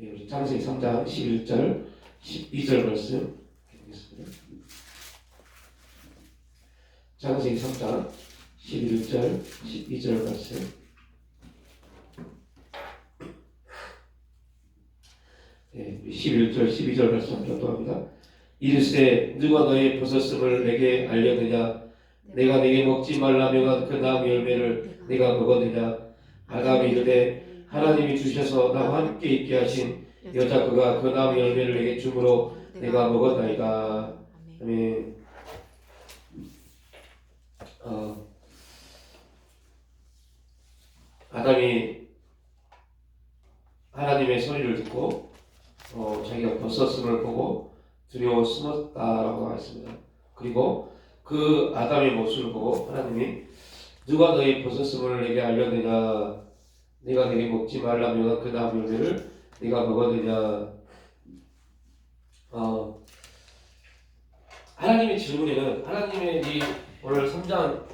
우리 창세기 3장 11절 12절 말씀 읽겠습니다. 창세기 3장 11절 12절 말씀. 11절 12절 말씀 교도합니다. 이르시되 누가 너의 벗었음을 내게 알려느냐? 내가 내게 먹지 말라 명한 그 나무 열매를 내가 먹었느냐? 아담이 이르되 하나님이 주셔서 나와 함께 있게 하신 여자 그가 그 나무 열매를 내게 주므로 내가 먹었나이다. 아멘. 아담이 하나님의 소리를 듣고 자기가 벗었음을 보고 두려워 숨었다라고 했습니다. 그리고 그 아담의 모습을 보고 하나님이 누가 너의 벗었음을 내게 알렸느냐? 네가 내게 먹지 말라며 그 나무 열매를 네가 먹었느냐? 하나님의 질문에는 하나님의 이 오늘 3장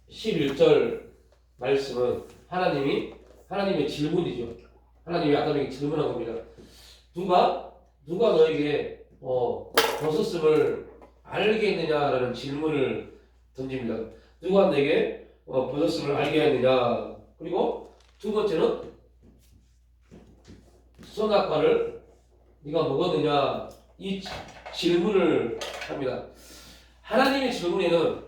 11절 말씀은 하나님의 질문이죠. 하나님이 아담에게 질문한 겁니다. 누가 너에게 벗었음을 알겠느냐라는 질문을 던집니다. 누가 내게 벗었음을 알게 했느냐? 그리고 두 번째는 선악과를 네가 먹었느냐? 이 질문을 합니다. 하나님의 질문에는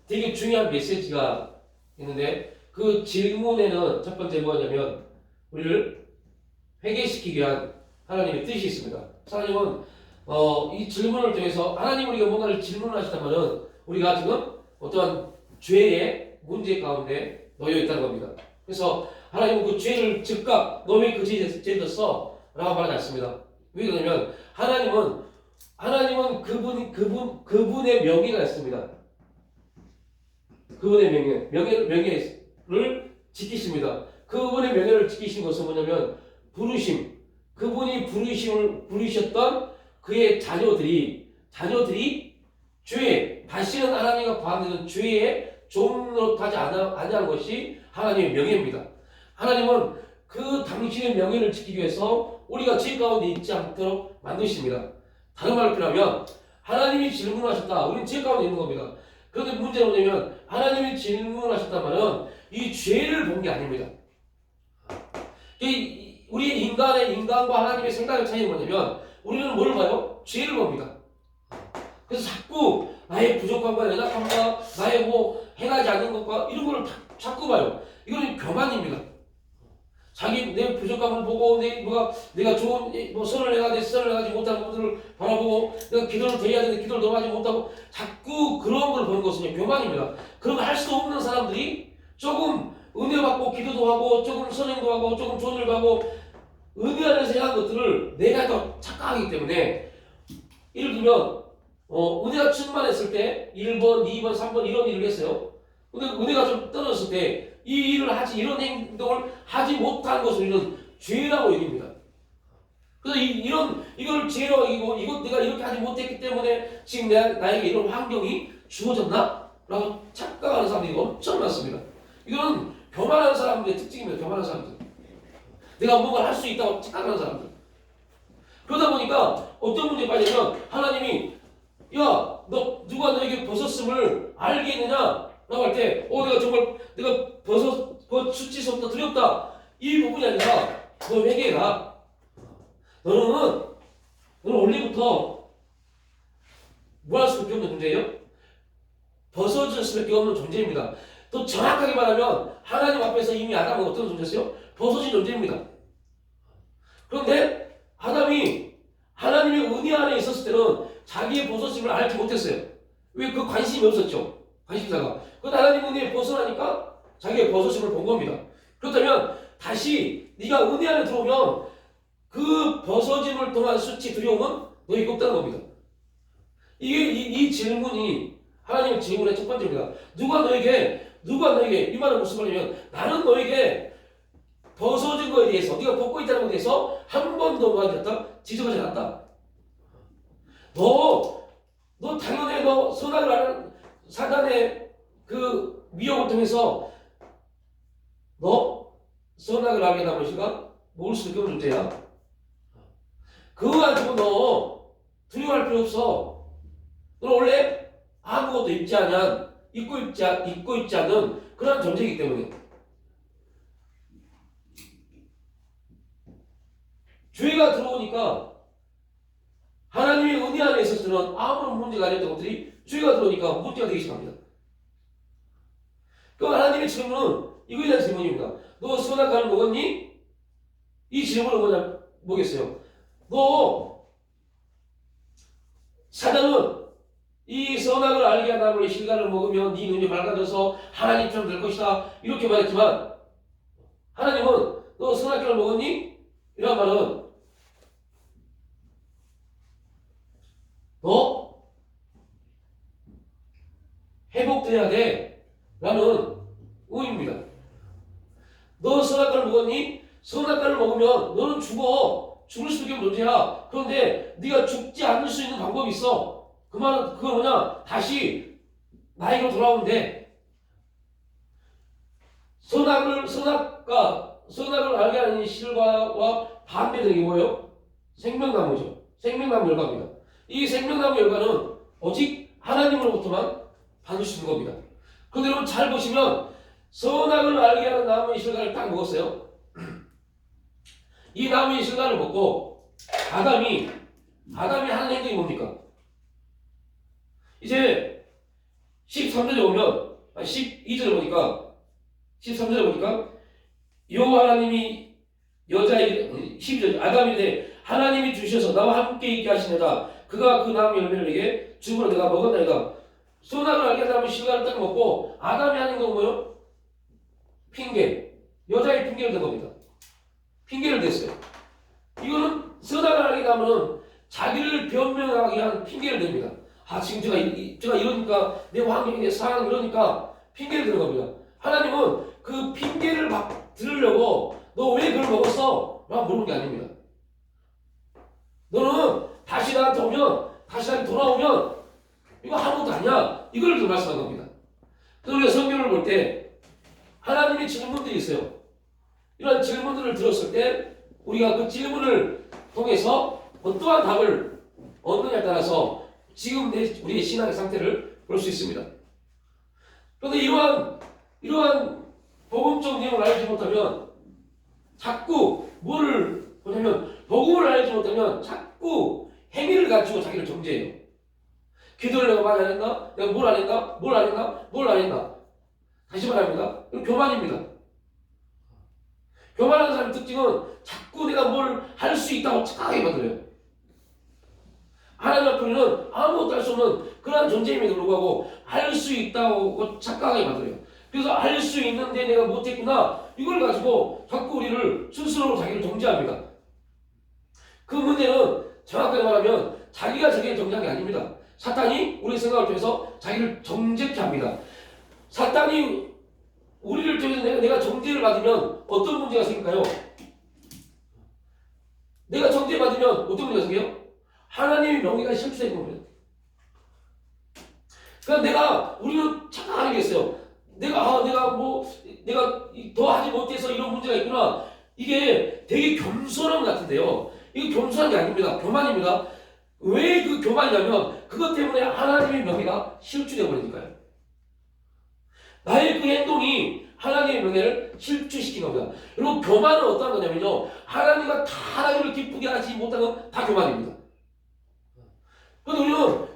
되게 중요한 메시지가 있는데 그 질문에는 첫 번째 뭐냐면 우리를 회개시키기 위한 하나님의 뜻이 있습니다. 하나님은 이 질문을 통해서 하나님 우리가 뭔가를 질문하시다면은 우리가 지금 어떠한 죄의 문제 가운데 놓여 있다는 겁니다. 그래서 하나님은 그 죄를 즉각 너 왜 그 죄를 졌어? 라고 말하지 않습니다. 왜 그러냐면 하나님은 그분의 명예가 있습니다. 그분의 명예를 지키십니다. 그분의 명예를 지키신 것은 뭐냐면 그분이 부르셨던 그의 자녀들이 죄, 다시는 하나님과 반대는 죄에 종노릇하지 아니하는 것이 하나님의 명예입니다. 하나님은 그 당신의 명예를 지키기 위해서 우리가 죄 가운데 있지 않도록 만드십니다. 다른 말로 표현하면 하나님이 질문하셨다. 우리는 죄 가운데 있는 겁니다. 그런데 문제는 뭐냐면 하나님이 질문하셨다면 이 죄를 본 게 아닙니다. 우리 인간과 하나님의 생각의 차이는 뭐냐면 우리는 뭘 봐요? 죄를 봅니다. 그래서 자꾸 나의 부족함과 연약함과 나의 행하지 않는 것과 이런 거를 자꾸 봐요. 이거는 교만입니다. 내 부족함을 보고 내가 좋은 선을 행하지 못하는 것들을 바라보고 내가 기도를 드려야 되는데 기도를 너무 하지 못하고 자꾸 그런 걸 보는 것은 교만입니다. 그런 걸 할 수도 없는 사람들이 조금 은혜 받고 기도도 하고 조금 선행도 하고 조금 좋은 일도 하고 은혜 안에서 행한 것들을 내가 더 착각하기 때문에 예를 들면 은혜가 충만했을 때 1번, 2번, 3번 이런 일을 했어요. 근데 은혜가 좀 떨어졌을 때 이 일을 이런 행동을 하지 못한 것을 우리는 죄라고 여깁니다. 그래서 이걸 죄라고 여기고 내가 이렇게 하지 못했기 때문에 지금 나에게 이런 환경이 주어졌나? 라고 착각하는 사람들이 엄청 많습니다. 이거는 교만한 사람들의 특징입니다. 교만한 사람들. 내가 뭔가를 할 수 있다고 착각하는 사람들. 그러다 보니까 어떤 문제에 빠지면 하나님이 야, 누가 너에게 벗었음을 알겠느냐? 라고 할 때 내가 수치스럽다 두렵다 이 부분이 아니라 너 회개해라. 너는 원래부터 뭐 할 수밖에 없는 존재예요? 벗어질 수밖에 없는 존재입니다. 또 정확하게 말하면 하나님 앞에서 이미 아담은 어떤 존재였어요? 벗어진 존재입니다. 그런데 아담이 하나님의 은혜 안에 있었을 때는 자기의 벗어짐을 알지 못했어요. 왜? 그 관심이 없었죠. 관심사가. 그런데 하나님 은혜에 벗어나니까 자기의 벗어짐을 본 겁니다. 그렇다면 다시 네가 은혜 안에 들어오면 그 벗어짐을 통한 수치, 두려움은 너에게 없다는 겁니다. 이 질문이 하나님의 질문의 첫 번째입니다. 누가 너에게 이 말은 무슨 말이냐면 나는 너에게 벗어진 거에 대해서 네가 벗고 있다는 것에 대해서 한 번도 지적하지 않았다. 너 당연히 선악을 하는 사단의 그 미혹을 통해서 선악을 알게 하는 것이가 먹을 수밖에 없는 존재야. 그거 가지고 너 두려워할 필요 없어. 너 원래 아무것도 입지 않은, 입고 있지 않은 그런 존재이기 때문에. 죄가 들어오니까 하나님의 은혜 안에 있어서는 아무런 문제가 아니었던 것들이 죄가 들어오니까 문제가 되기 시작합니다. 그럼 하나님의 질문은 이거에 대한 질문입니다. 너 선악과를 먹었니? 이 질문은 뭐겠어요? 너 사단은 이 선악을 알게 하다는 실과를 먹으면 네 눈이 밝아져서 하나님처럼 될 것이다 이렇게 말했지만 하나님은 너 선악과를 먹었니? 이런 말은 너 회복돼야 돼 라는 의미입니다. 너 선악과를 먹었니? 선악과를 먹으면 너는 죽어. 죽을 수밖에 없는 존재야. 그런데 네가 죽지 않을 수 있는 방법이 있어. 그 말은 그거 뭐냐? 다시 나에게로 돌아오면 돼. 선악을 알게 하는 실과와 반대되는 게 뭐예요? 생명나무죠. 생명나무 열과입니다. 이 생명나무 열과는 오직 하나님으로부터만 받을 수 있는 겁니다. 그런데 여러분 잘 보시면 선악을 알게 하는 나무의 실과를 딱 먹었어요. 이 나무의 실과를 먹고 아담이 하는 행동이 뭡니까? 이제 13절에 보면 12절에 보니까 13절에 보니까 여호와 하나님이 여자에게 12절 아담이 이르되 하나님이 주셔서 나와 함께 있게 하시느라 그가 그 나무 열매를 내게 주므로 내가 먹었나이다. 선악을 알게 하는 나무의 실과를 딱 먹고 아담이 하는 건 뭐예요? 핑계. 여자의 핑계를 댄 겁니다. 핑계를 댔어요. 이거는 선악을 알게 하면은 자기를 변명하기 위한 핑계를 댑니다. 아 지금 제가 이러니까 내 환경이 내 상황 이러니까 핑계를 드는 겁니다. 하나님은 그 핑계를 들으려고 너 왜 그걸 먹었어? 라고 물어보는 게 아닙니다. 너는 다시 나한테 오면 다시 나한테 돌아오면 이거 아무것도 아니야. 이걸 말씀하는 겁니다. 그래서 우리가 성경을 볼 때 하나님의 질문들이 있어요. 이런 질문들을 들었을 때 우리가 그 질문을 통해서 어떠한 답을 얻느냐에 따라서 지금 우리의 신앙의 상태를 볼 수 있습니다. 그런데 이러한 복음적 내용을 알지 못하면 자꾸 뭐를 보냐면 복음을 알지 못하면 자꾸 행위를 가지고 자기를 정죄해요. 기도를 내가 많이 안 했나? 내가 뭘 안 했나? 뭘 안 했나? 뭘 안 했나? 다시 말합니다. 이건 교만입니다. 교만하는 사람의 특징은 자꾸 내가 뭘 할 수 있다고 착각하게 만들어요. 하나님 앞에는 아무것도 할 수 없는 그러한 존재임에도 불구하고 할 수 있다고 착각하게 만들어요. 그래서 할 수 있는데 내가 못했구나 이걸 가지고 자꾸 우리를 스스로 자기를 정죄합니다. 그 문제는 정확하게 말하면 자기가 자기를 정죄한 게 아닙니다. 사탄이 우리 생각을 통해서 자기를 정죄케 합니다. 사탄이 우리를 통해서 내가 정죄를 받으면 어떤 문제가 생길까요? 내가 정죄받으면 어떤 문제가 생겨요? 하나님의 명예가 실추되는 겁니다. 그러니까 우리는 착각하는 게 있어요. 내가 더 하지 못해서 이런 문제가 있구나. 이게 되게 겸손함 같은데요. 이게 겸손한 게 아닙니다. 교만입니다. 왜 그 교만이냐면 그것 때문에 하나님의 명예가 실추되어 버리니까요. 나의 그 행동이 하나님의 명예를 실추시킨 겁니다. 여러분 교만은 어떤 거냐면요. 하나님과 다 하나님을 기쁘게 하지 못하는 건 다 교만입니다. 그래서 우리는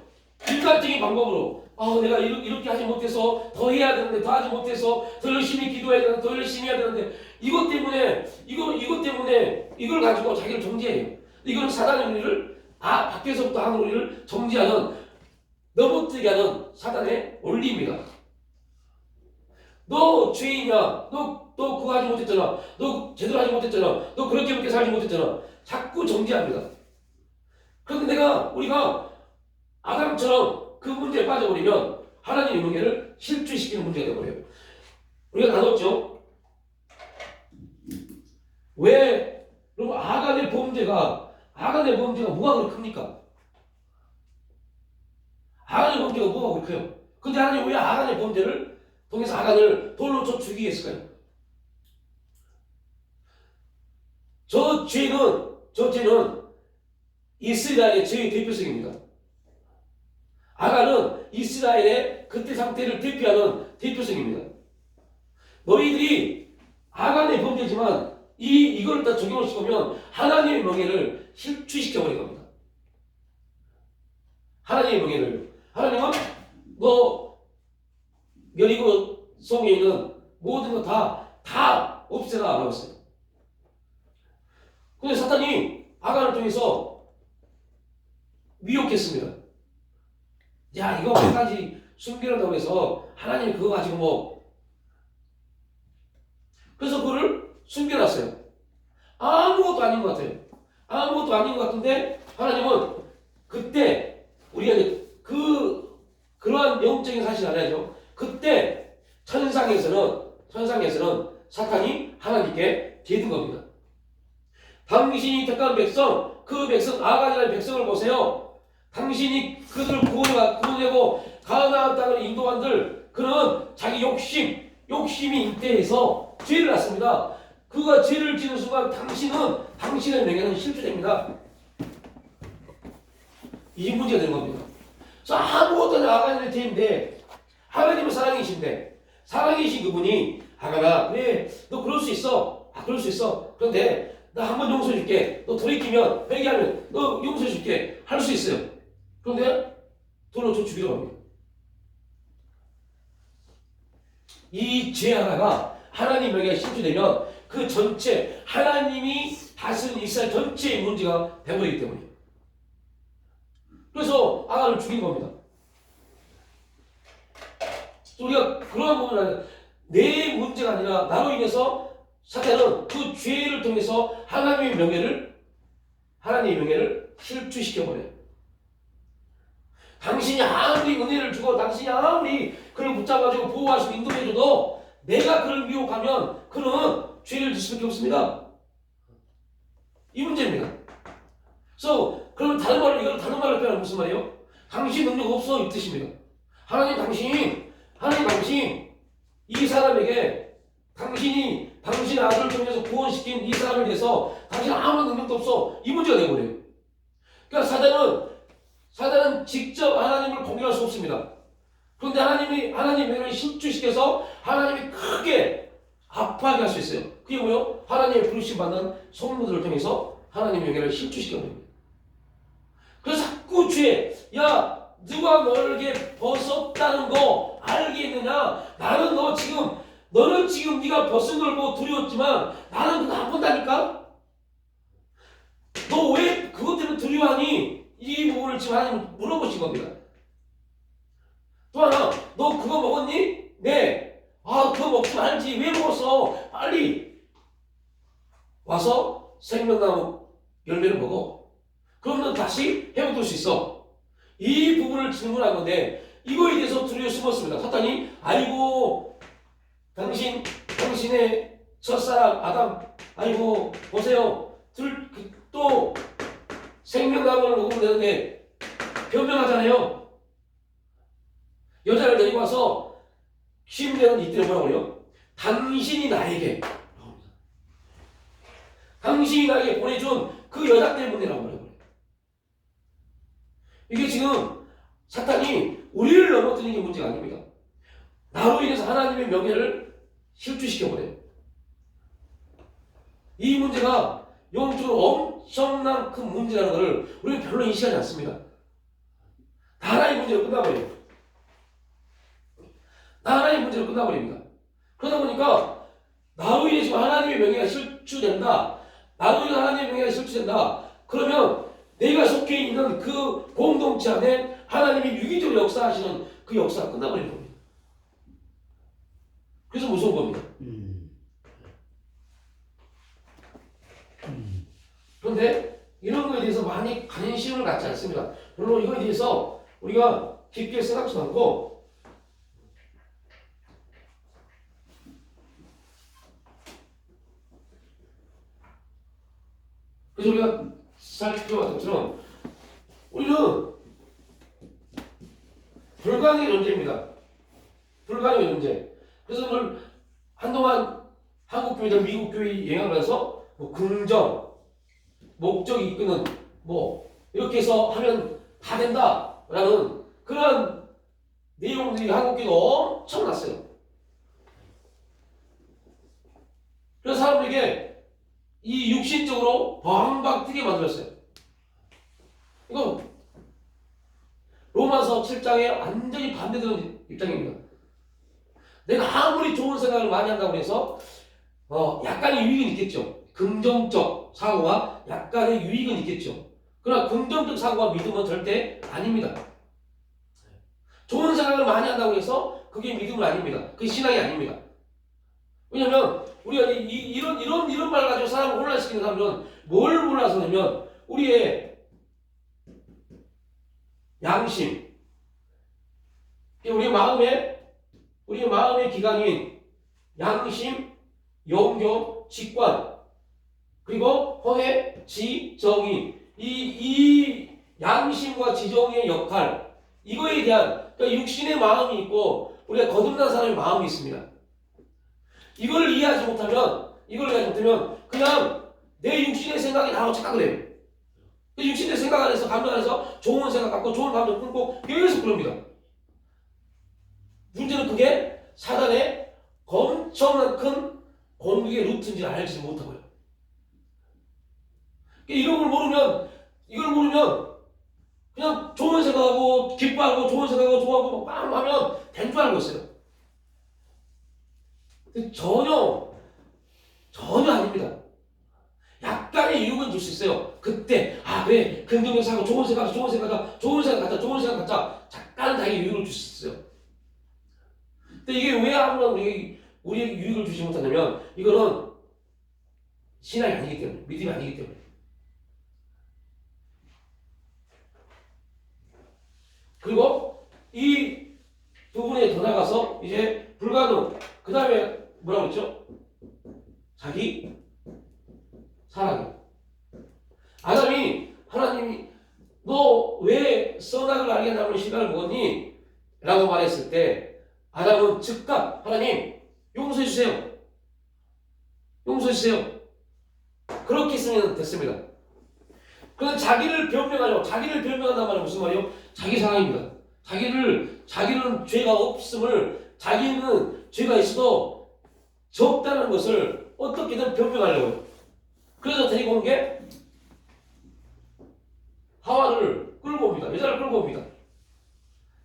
일반적인 방법으로 내가 이렇게 하지 못해서 더 해야 되는데 더 하지 못해서 더 열심히 기도해야 되는데 더 열심히 해야 되는데 이것 때문에 이걸 가지고 자기를 정죄해요. 이건 사단의 우리를 밖에서부터 하는 우리를 정죄하는 넘어뜨게 하는 사단의 원리입니다. 너 죄인이야. 너 그거 하지 못했잖아. 너 제대로 하지 못했잖아. 너 그렇게밖에 살지 못했잖아. 자꾸 정죄합니다. 그런데 우리가 아담처럼 그 문제에 빠져버리면 하나님의 명예를 실추시키는 문제가 되어버려요. 우리가 나눴죠? 왜 여러분 아간의 범죄가 뭐가 그렇게 큽니까? 아간의 범죄가 뭐가 그렇게 커요? 근데 하나님 왜 아간의 범죄를 통해서 아간을 돌로 쳐 죽이게 했을까요? 저 죄는 이스라엘의 죄의 대표성입니다. 아간은 이스라엘의 그때 상태를 대표하는 대표성입니다. 너희들이 아간의 범죄지만 이걸 다 적용을 시키면 하나님의 명예를 실추시켜버린 겁니다. 하나님의 명예를. 하나님은 너 여리고 성에 있는 모든 거 다 없애라 라고 했어요. 근데 사탄이 아간을 통해서 미혹했습니다. 야, 이거 한 가지 숨기려고 해서 하나님이 그거 가지고 뭐. 그래서 그거를 숨겨놨어요. 아무것도 아닌 것 같아요. 아무것도 아닌 것 같은데 하나님은 그때 우리가 이제 그러한 영적인 사실을 알아야죠. 그때 천상에서는 사탄이 하나님께 기든 겁니다. 당신이 택한 백성, 그 백성 아간이라는 백성을 보세요. 당신이 그들을 구원하고 가나안 땅을 인도한들 그는 자기 욕심이 잉태해서 죄를 낳습니다. 그가 죄를 지는 순간 당신의 명예는 실추됩니다. 이 문제가 되는 겁니다. 그래서 아무것도 아닌 아간의 죄인데 하나님은 사랑이신 그분이 아간아, 그래 너 그럴 수 있어. 그럴 수 있어. 그런데 나 한번 용서해 줄게. 너 돌이키면 회개하면 너 용서해 줄게. 할 수 있어요. 그런데 돌로 저 죽이려고 합니다. 이 죄 하나가 하나님 명예가 실추되면 그 전체 하나님이 다스리는 이스라엘 전체의 문제가 되버리기 때문이에요. 그래서 아간을 죽인 겁니다. 우리가 그러한 부분은 아니라 내 문제가 아니라 나로 인해서 사탄은 그 죄를 통해서 하나님의 명예를 실추시켜버려요. 당신이 아무리 은혜를 주고 당신이 아무리 그를 붙잡아주고 보호하시고 인도해줘도 내가 그를 미혹하면 그는 죄를 질 수밖에 없습니다. 이 문제입니다. 그래서 그럼 다른 말로 표현하면 무슨 말이에요? 당신 능력 없어 이 뜻입니다. 하나님 당신 이 사람에게 당신의 아들을 통해서 구원시킨 이 사람에 대해서 당신 아무런 능력도 없어 이 문제가 되어버려요. 그러니까 사단은 직접 하나님을 공격할 수 없습니다. 그런데 하나님의 명예를 실추시켜서 하나님이 크게 아파하게 할 수 있어요. 그게 뭐예요? 하나님의 부르심 받는 성도들을 통해서 하나님의 명예를 실추시켜버립니다. 그래서 자꾸 야 누가 너에게 벗었다는 거 알겠느냐? 너는 지금 네가 벗은 걸 보고 두려웠지만 나는 그거 안 본다니까? 너 왜 그것 때문에 두려워하니? 이 부분을 지금 하나님 물어보신 겁니다. 또 하나, 너 그거 먹었니? 네. 그거 먹지 말지. 왜 먹었어? 빨리 와서 생명나무 열매를 먹어. 그러면 다시 회복될 수 있어. 이 부분을 질문한 건데 이거에 대해서 두려워 숨었습니다. 사탄이 아이고 당신의 첫사랑 아담 아이고 보세요. 또 생명나무를 먹으면 되는데 변명하잖아요. 여자를 데리고 와서 시험되는 이들을 뭐라고 그래요? 당신이 나에게 보내준 그 여자 때문이라고 그래요. 이게 지금 사탄이 우리를 넘어뜨리는 게 문제가 아닙니다. 나로 인해서 하나님의 명예를 실추시켜버려요. 이 문제가 영적으로 엄청난 큰 문제라는 것을 우리는 별로 인식하지 않습니다. 다 하나의 문제로 끝나버려요. 다 하나의 문제로 끝나버립니다. 그러다 보니까 나로 인해 지금 하나님의 명예가 실추된다. 나로 인해 하나님의 명예가 실추된다. 그러면 내가 속해 있는 그 공동체 안에 하나님이 유기적으로 역사하시는 그 역사가 끝나버리는 겁니다. 그래서 무서운 겁니다. 그런데 이런 거에 대해서 많이 관심을 갖지 않습니다. 물론 이거에 대해서 우리가 깊게 생각도 않고 그래서 우리가 살펴봤던 것처럼 우리는 불가능의 존재입니다. 불가능의 존재. 그래서 오늘 한동안 한국 교회들 미국 교회 영향을 받아서 긍정, 목적이 이끄는 뭐 이렇게 해서 하면 다 된다라는 그런 내용들이 한국교회도 엄청났어요. 그래서 사람들에게 이 육신적으로 방방 뛰게 만들었어요. 이거 로마서 7장에 완전히 반대되는 입장입니다. 내가 아무리 좋은 생각을 많이 한다고 해서 약간의 유익은 있겠죠. 긍정적 사고와 약간의 유익은 있겠죠. 그러나 긍정적 사고와 믿음은 절대 아닙니다. 좋은 생각을 많이 한다고 해서 그게 믿음은 아닙니다. 그게 신앙이 아닙니다. 왜냐면 우리가 이런 말 가지고 사람을 혼란시키는 사람들은 뭘 몰라서냐면 우리의 양심, 우리의 마음의 기관인 양심, 영경, 직관, 그리고 허회, 지, 정의, 이 양심과 지정의 역할, 이거에 대한 그러니까 육신의 마음이 있고 우리가 거듭난 사람의 마음이 있습니다. 이걸 이해하지 못하면 그냥 내 육신의 생각이 나라고 착각을 해요. 육신의 생각 안에서 감정 안에서 좋은 생각 갖고 좋은 감정 품고 계속 그럽니다. 문제는 그게 사단의 엄청난 큰 공격의 루트인지 알지 못하고요. 이걸 모르면 그냥 좋은 생각하고 기뻐하고 좋은 생각하고 좋아하고 빵 하면 된 줄 알고 있어요. 근데 전혀 아닙니다. 약간의 유혹은 줄 수 있어요. 그때 그래 긍정적 사고 좋은 생각 갖자 잠깐 자기 유익을 줄 수 있어요. 근데 이게 왜 아무런 우리에게 유익을 주지 못하냐면 이거는 신앙이 아니기 때문에 믿음이 아니기 때문에. 그리고 이 부분에 더 나가서 이제 불가능 그 다음에 뭐라고 그랬죠? 자기 사랑이. 아담이 하나님이 너 왜 선악을 알게 하는 시간을 먹었니? 라고 말했을 때 아담은 즉각 하나님 용서해 주세요. 그렇게 쓰면 됐습니다. 그건 자기를 변명한단 말은 무슨 말이에요? 자기 사랑입니다. 자기는 죄가 없음을 자기는 죄가 있어도 적다는 것을 어떻게든 변명하려고요. 그래서 데리고 온 게 하와를 끌고 옵니다. 여자를 끌고 옵니다.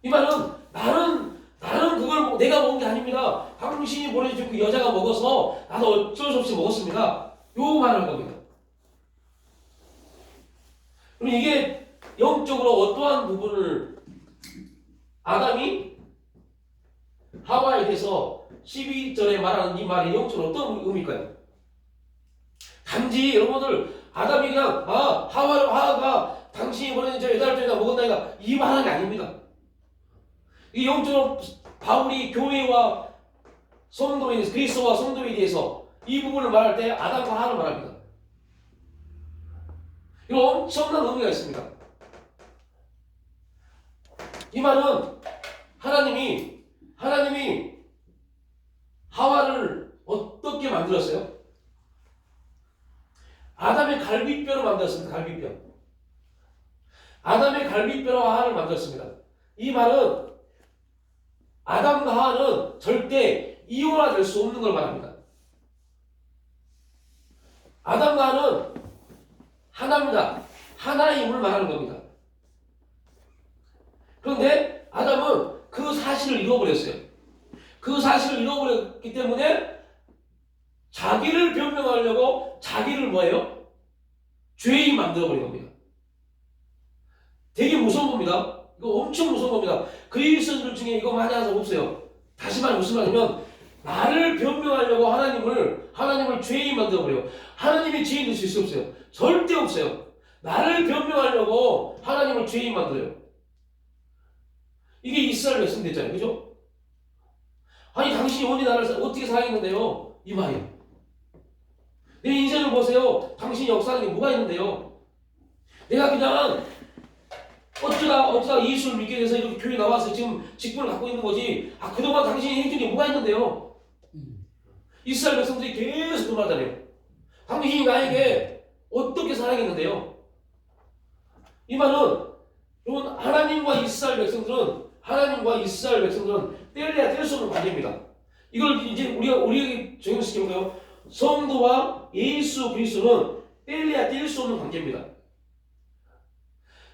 이 말은 나는 그걸 내가 먹은 게 아닙니다. 당신이 보내준 그 여자가 먹어서 나도 어쩔 수 없이 먹었습니다. 요 말을 한 겁니다. 그럼 이게 영적으로 어떠한 부분을 아담이 하와에 대해서 12절에 말하는 이 말이 영적으로 어떤 의미일까요? 단지 여러분들 아담이 그냥 하와가 당신이 보내준 저 여자를 때문에 먹었다니까 이 말하는 게 아닙니다. 이 영적으로 바울이 교회와 성도에 대해서 그리스도와 성도에 대해서 이 부분을 말할 때 아담과 하와를 말합니다. 이런 엄청난 의미가 있습니다. 이 말은 하나님이 하와를 어떻게 만들었어요? 아담의 갈비뼈로 만들었습니다. 아담의 갈비뼈로 하와를 만들었습니다. 이 말은 아담과 하와는 절대 이혼화될 수 없는 걸 말합니다. 아담과 하와는 하나입니다. 하나임을 말하는 겁니다. 그런데 아담은 그 사실을 잃어버렸어요. 그 사실을 잃어버렸기 때문에 자기를 변명하려고 자기를 뭐예요? 죄인 만들어버린 겁니다. 되게 무서운 겁니다. 이거 엄청 무서운 겁니다. 그리스도인들 중에 이거 많이 하는 사람 없어요. 다시 말해 무슨 말이냐면 나를 변명하려고 하나님을 죄인 만들어버려요. 하나님이 죄인 되실 수 없어요. 절대 없어요. 나를 변명하려고 하나님을 죄인 만들어요. 이게 이스라엘 백성됐잖아요. 그죠? 아니 당신이 언제 나를 어떻게 사랑했는데요? 이 말이에요. 내 인생을 보세요. 당신이 역사하는 게 뭐가 있는데요? 내가 그냥 어쩌다 예수를 믿게 돼서 이렇게 교회 나와서 지금 직분을 갖고 있는 거지. 그동안 당신이 해준 게 뭐가 있는데요? 이스라엘 백성들이 계속 그 말하잖아요. 당신이 나에게 어떻게 사랑했는데요? 이 말은 여러분 하나님과 이스라엘 백성들은 뗄래야 뗄 수 없는 관계입니다. 이걸 이제 우리에게 적용시켜볼까요? 성도와 예수 그리스도는 뗄래야 뗄 수 없는 관계입니다.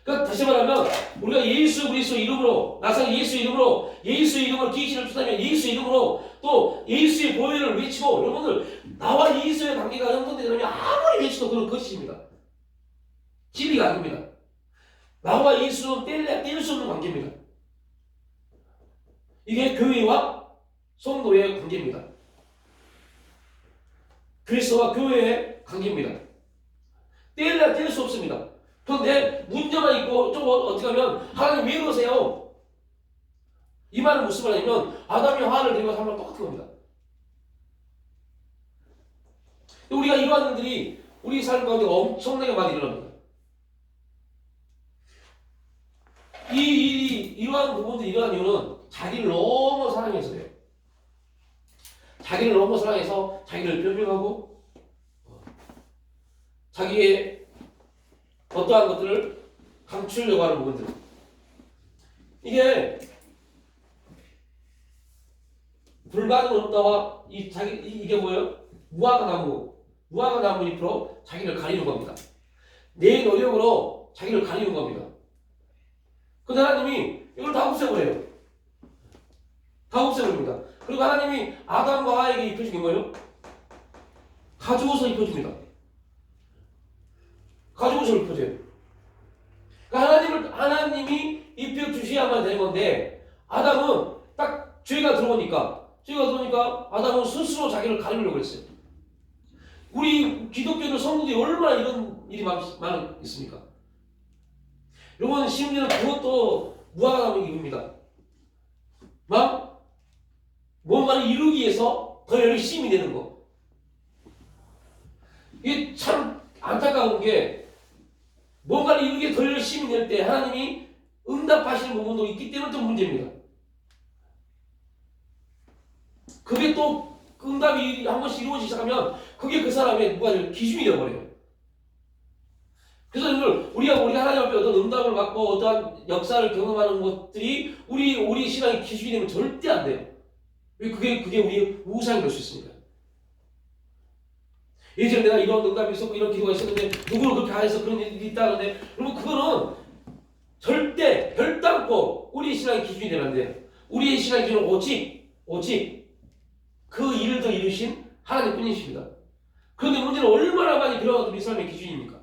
그러니까 다시 말하면 우리가 예수 그리스도 이름으로 나서 예수 이름으로 기신을 추다면 예수 이름으로 또 예수의 보혈을 외치고 여러분들 나와 예수의 관계가 형성되려면 아무리 외쳐도 그건 거짓입니다. 진리가 아닙니다. 나와 예수는 뗄래야 뗄 수 없는 관계입니다. 이게 교회와 성도의 관계입니다. 그리스도와 교회의 관계입니다. 뗄래야 뗄 수 없습니다. 그런데 문제만 있고 좀 어떻게 하면 하나님 왜 그러세요? 이 말은 무슨 말이냐면 아담이 하와를 데리고 산 거랑 똑같은 겁니다. 우리가 이러한 일들이 우리 삶 가운데 엄청나게 많이 일어납니다. 이러한 부분들이 일어난 이유는 자기를 너무 사랑해서요. 자기를 너무 사랑해서 자기를 변명하고 자기의 어떠한 것들을 감추려고 하는 부분들. 이게 불가능 없다와 이게 뭐예요? 무화과 나무 잎으로 자기를 가리는 겁니다. 내 노력으로 자기를 가리는 겁니다. 근데 하나님이 이걸 다 없애버려요. 다 없애버립니다. 그리고 하나님이 아담과 하와에게 입혀준 게 뭐예요? 가죽옷을 입혀줍니다. 가죽옷을 입혀줘요. 그러니까 하나님이 입혀주셔야만 되는 건데 아담은 딱 죄가 들어오니까 아담은 스스로 자기를 가리려고 했어요. 우리 기독교는 성도들이 얼마나 이런 일이 많습니까? 여러분 심지어는 그것도 무화과나무 잎입니다. 뭔가를 이루기 위해서 더 열심히 되는 거. 이게 참 안타까운 게 뭔가를 이루기 더 열심히 될 때 하나님이 응답하시는 부분도 있기 때문에 또 문제입니다. 그게 또 응답이 한 번씩 이루어지기 시작하면 그게 그 사람의 기준이 되어버려요. 그래서 우리가 하나님 앞에 어떤 응답을 받고 어떠한 역사를 경험하는 것들이 우리 신앙의 기준이 되면 절대 안 돼요. 그게 우리의 우상이 될 수 있습니다. 예전에 내가 이런 응답이 있었고 이런 기도가 있었는데 누구를 그렇게 해서 그런 일이 있다는데 여러분 그거는 절대 별담고 우리의 신앙의 기준이 되면 안 돼요. 우리의 신앙의 기준은 오직 그 일을 더 이루신 하나님 뿐이십니다. 그런데 문제는 얼마나 많이 그런 우리 삶의 기준입니까?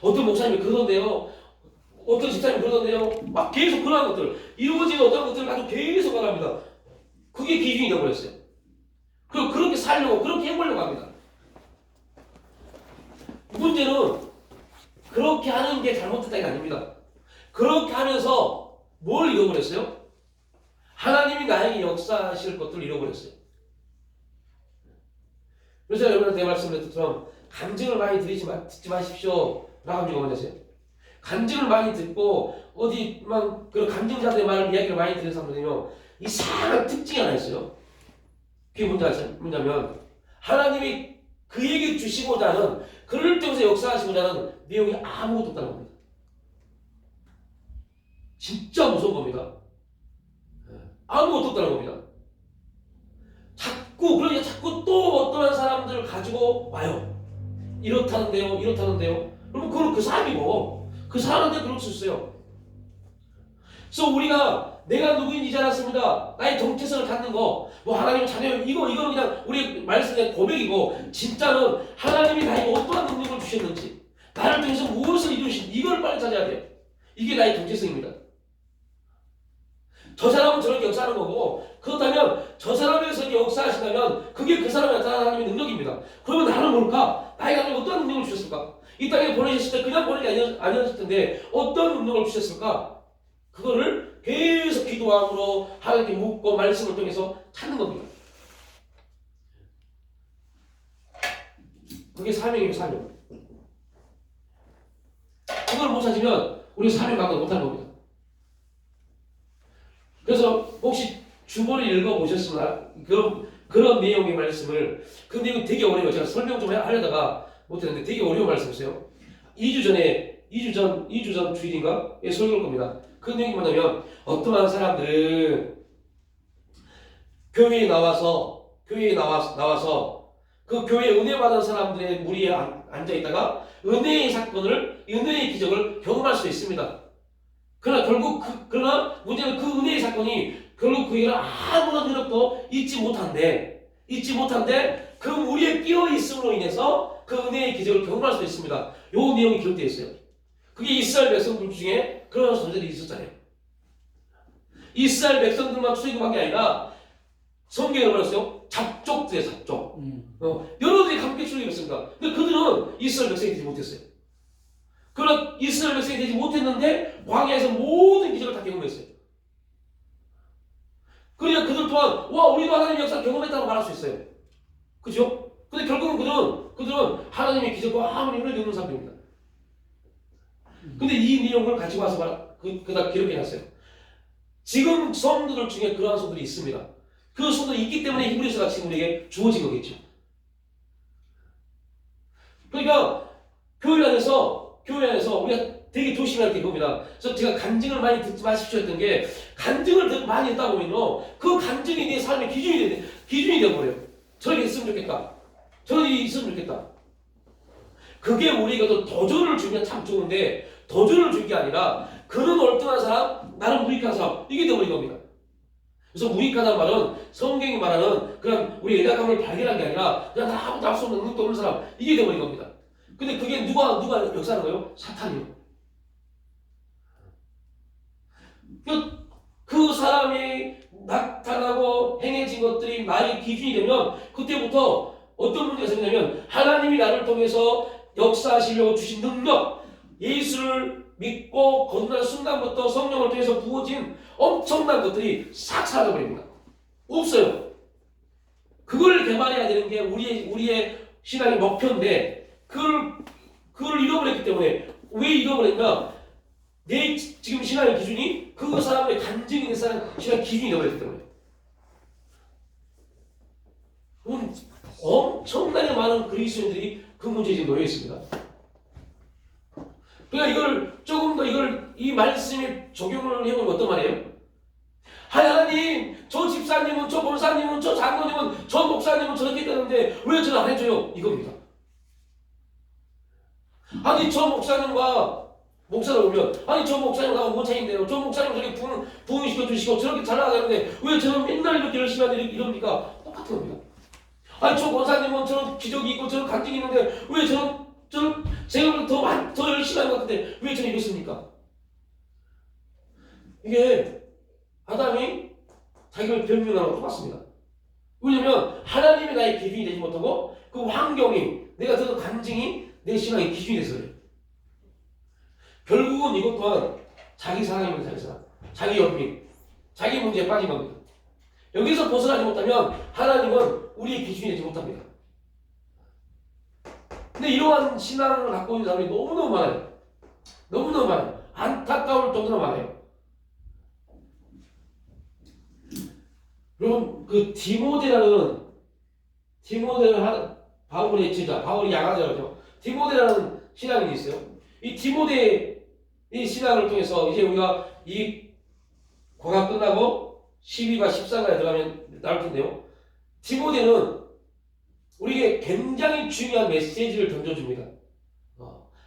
어떤 목사님이 그러던데요. 어떤 집사님이 그러던데요. 막 계속 그러한 것들 이루어지는 어떤 것들을 가지고 계속 말합니다. 그게 기준이 되어버렸어요. 그리고 그렇게 살려고 그렇게 해보려고 합니다. 문제는 그렇게 하는 게 잘못됐다는 게 아닙니다. 그렇게 하면서 뭘 잃어버렸어요? 하나님이 나에게 역사하실 것들을 잃어버렸어요. 그래서 여러분한테 말씀을 드렸던 간증을 많이 듣지 마십시오 라고 하는 거 뭔지 아세요? 간증을 많이 듣고 어디만 그런 간증자들의 이야기를 많이 들은 사람들은요 이상한 특징이 하나 있어요. 그게 뭐냐면 하나님이 그에게 주시고자 하는 그를 통해서 역사하시고자 하는 내용이 아무것도 없다는 겁니다. 진짜 무서운 겁니다. 아무것도 없다는 겁니다. 자꾸 또 어떠한 사람들을 가지고 와요. 이렇다는데요. 그러면 그건 그 사람이고 그 사람한테 그럴 수 있어요. 그래서 우리가 내가 누구인지 이제 알았습니다. 나의 정체성을 갖는 거, 하나님의 자녀, 이거는 그냥 우리 말씀의 고백이고, 진짜는 하나님이 나에게 어떠한 능력을 주셨는지, 나를 통해서 무엇을 이루신, 이걸 빨리 찾아야 돼요. 이게 나의 정체성입니다. 저 사람은 저렇게 역사하는 거고, 그렇다면 저 사람에서 역사하신다면 그게 그 사람이 나타나는 하나님의 능력입니다. 그러면 나는 뭘까? 나에게 하나님 어떤 능력을 주셨을까? 이 땅에 보내셨을 때 그냥 보낸 게 아니었을 텐데 어떤 능력을 주셨을까? 그거를 계속 기도함으로 하나님께 묻고 말씀을 통해서 찾는 겁니다. 그게 사명이에요, 사명. 그걸 못 찾으면 우리 사명 감당 못하는 겁니다. 그래서 혹시 주보를 읽어보셨으나 그런 내용의 말씀을 그 내용이 되게 어려워요. 제가 설명 좀 하려다가 못했는데 되게 어려운 말씀이세요. 2주 전 주일인가? 예, 설교할 겁니다. 그 내용이 뭐냐면, 어떠한 사람들은 교회에 나와서 그 교회 은혜 받은 사람들의 무리에 앉아 있다가 은혜의 사건을, 은혜의 기적을 경험할 수 있습니다. 그러나 문제는 그 은혜의 사건이 결국 그에게는 아무런 노력도 잊지 못한데 그 무리에 끼어 있음으로 인해서 그 은혜의 기적을 경험할 수 있습니다. 요 내용이 기록되어 있어요. 그게 이스라엘 백성들 중에 그런 존재들이 있었잖아요. 이스라엘 백성들만 출애굽한 게 아니라 성경에 말했어요. 잡족들의 잡족. 여러분들이 함께 출애굽했습니다. 근데 그들은 이스라엘 백성이 되지 못했어요. 그러나 이스라엘 백성이 되지 못했는데 광야에서 모든 기적을 다 경험했어요. 그러니까 그들 또한 우리도 하나님의 역사를 경험했다고 말할 수 있어요. 그죠? 근데 결국은 그들은 하나님의 기적과 아무리 은혜도 없는 사람들입니다. 근데 이 내용을 가지고 와서 그다 기록해놨어요. 지금 성도들 중에 그러한 성도들이 있습니다. 그 성도들이 있기 때문에 히브리서가 지금 우리에게 주어진 거겠죠. 그러니까 교회 안에서 우리가 되게 조심해야 할 게 이겁니다. 그래서 제가 간증을 많이 듣지 마십시오 했던 게, 간증을 많이 듣다 보면요, 그 간증이 내 삶의 기준이 되어버려요. 저렇게 있으면 좋겠다. 저렇게 있으면 좋겠다. 그게 우리가 또 도전을 주면 참 좋은데, 도전을 준 게 아니라 그는 얼등한 사람, 나는 무익한 사람, 이게 되어버린 겁니다. 그래서 무익하다는 말은 성경이 말하는 그냥 우리 연약함을 발견한 게 아니라 그냥 나 아무도 할 수 없는 능력도 없는 사람, 이게 되어버린 겁니다. 근데 그게 누가 역사하는 거예요? 사탄이요. 그 사람이 나타나고 행해진 것들이 나의 기준이 되면 그때부터 어떤 문제가 생기냐면, 하나님이 나를 통해서 역사하시려고 주신 능력, 예수를 믿고 거듭난 순간부터 성령을 통해서 부어진 엄청난 것들이 싹 사라져버립니다. 없어요. 그걸 개발해야 되는 게 우리의 신앙의 목표인데, 그걸 잃어버렸기 때문에. 왜 잃어버렸냐? 내 지금 신앙의 기준이 그 사람의 간증이 된 사람 신앙 기준이 되어버렸기 때문에. 엄청나게 많은 그리스도인들이 그 문제에 지금 놓여 있습니다. 그러니까 이걸 조금 더 이 말씀에 적용을 해보면 어떤 말이에요? 하나님, 저 집사님은, 저 권사님은, 저 장로님은, 저 목사님은 저렇게 되는데 왜 저를 안 해줘요? 이겁니다. 아니, 저 목사님과 목사를 보면, 아니, 저 목사님과 원차인데요. 저 목사님 저렇게 부흥시켜 주시고 저렇게 잘 나가는데 왜 저는 맨날 이렇게 열심히 하는데 이럽니까? 똑같은 겁니다. 아니, 저 권사님은 저런 기적이 있고 저런 간증이 있는데 왜 저는 제가 더 열심히 하는 것 같은데 왜 저는 이렇습니까? 이게 아담이 자기를 변명하는 것과 똑같습니다. 왜냐면 하나님이 나의 기준이 되지 못하고 그 환경이, 내가 들은 간증이 내 신앙의 기준이 돼서 그래요. 결국은 이것 또한 자기 사랑입니다. 자기 사랑, 자기 연민, 자기 문제에 빠진 겁니다. 여기서 벗어나지 못하면 하나님은 우리의 기준이 되지 못합니다. 근데 이러한 신앙을 갖고 있는 사람이 너무너무 많아요. 너무너무 많아요. 안타까울 정도로 많아요. 여러분, 그 디모데라는 바울의 제자, 바울이 양아자죠. 디모데라는 신앙인이 있어요. 이 디모데의 신앙을 통해서 이제 우리가 이 과가 끝나고 12과 13가에 들어가면 나올 텐데요. 디모데는 우리에게 굉장히 중요한 메시지를 던져줍니다.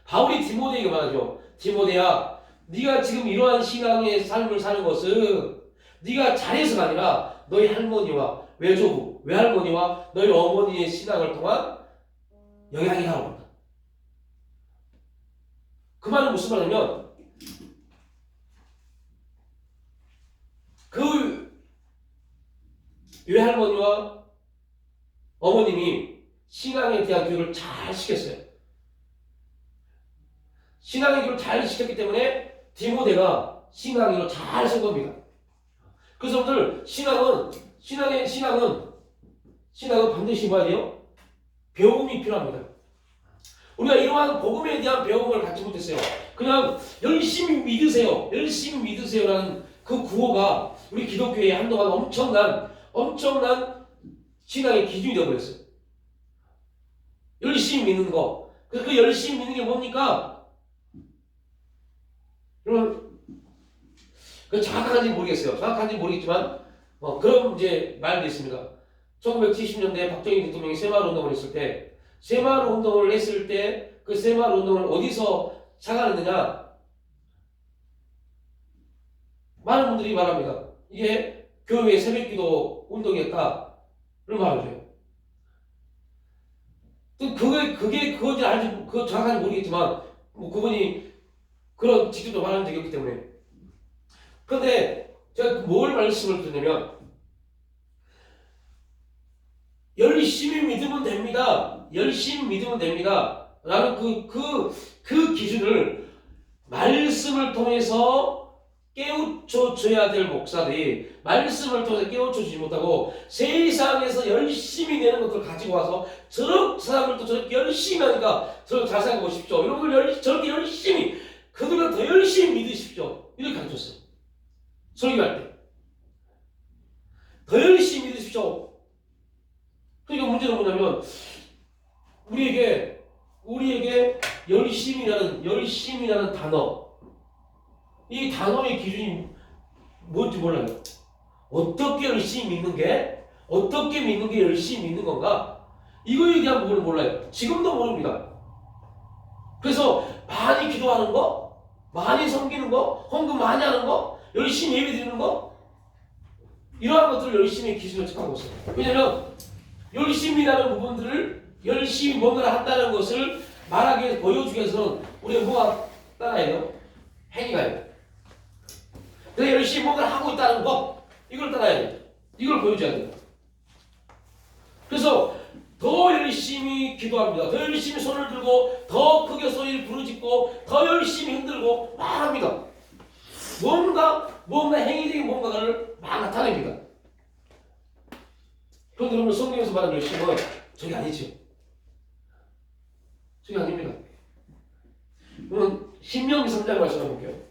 바울이 디모데에게 말하죠. 디모데야, 네가 지금 이러한 신앙의 삶을 사는 것은 네가 잘해서가 아니라 너희 할머니와 외조부, 외할머니와 너희 어머니의 신앙을 통한 영향이라고 합니다. 그 말은 무슨 말이냐면, 그 외할머니와 어머님이 신앙에 대한 교육을 잘 시켰어요. 신앙의 교육을 잘 시켰기 때문에 디모데가 신앙인으로 잘 쓴 겁니다. 그래서 여러분들, 신앙은 반드시 뭐야 돼요? 배움이 필요합니다. 우리가 이러한 복음에 대한 배움을 갖지 못했어요. 그냥 열심히 믿으세요라는 그 구호가 우리 기독교에 한동안 엄청난 신앙의 기준이 되어버렸어요. 열심히 믿는 거. 그래서 그 열심히 믿는 게 뭡니까? 여러분, 그 정확한지 모르겠어요. 정확한지 모르겠지만, 그런 이제 말도 있습니다. 1970년대 박정희 대통령이 새마을 운동을 했을 때, 그 새마을 운동을 어디서 시작하느냐? 많은 분들이 말합니다. 이게 교회 새벽기도 운동이었다를 말하죠. 그게 그건지 알지, 그거 정확한지 모르겠지만, 그분이 그런 직접적으로 말한 적이 없기 때문에. 그런데 제가 뭘 말씀을 드리냐면, 열심히 믿으면 됩니다. 열심히 믿으면 됩니다. 라는 그 기준을 말씀을 통해서 깨우쳐줘야 될 목사들이 말씀을 통해서 깨우쳐주지 못하고 세상에서 열심히 내는 것들을 가지고 와서 저런 사람들도 저렇게 열심히 하니까 저를 잘 생각해 보십시오. 여러분들 저렇게 열심히 그들보다 더 열심히 믿으십시오. 이렇게 가르쳤어요. 설교할 때. 더 열심히 믿으십시오. 그러니까 문제는 뭐냐면 우리에게 열심이라는 단어, 이 단어의 기준이 뭔지 몰라요. 어떻게 열심히 믿는 게 열심히 믿는 건가? 이거에 대한 부분을 몰라요. 지금도 모릅니다. 그래서 많이 기도하는 거, 많이 섬기는 거, 헌금 많이 하는 거, 열심히 예배 드리는 거, 이러한 것들을 열심히 기준으로 착하고 있어요. 왜냐면 열심히라는 부분들을 열심히 뭔가를 한다는 것을 말하기 위해서 보여주기 위해서는 우리가 뭐가 따라야 돼요? 행위가 돼요. 그래서 열심히 뭔가를 하고 있다는 것, 이걸 따라야 돼요. 이걸 보여줘야 돼요. 그래서 더 열심히 기도합니다. 더 열심히 손을 들고 더 크게 소리를 부르짖고 더 열심히 흔들고 막 합니다. 뭔가 행위적인 뭔가를 막 나타냅니다. 그런데 여러분 성경에서 말하는 열심은 저게 아니죠. 저게 아닙니다. 그러면 신명기 3장 말씀 한번 볼게요.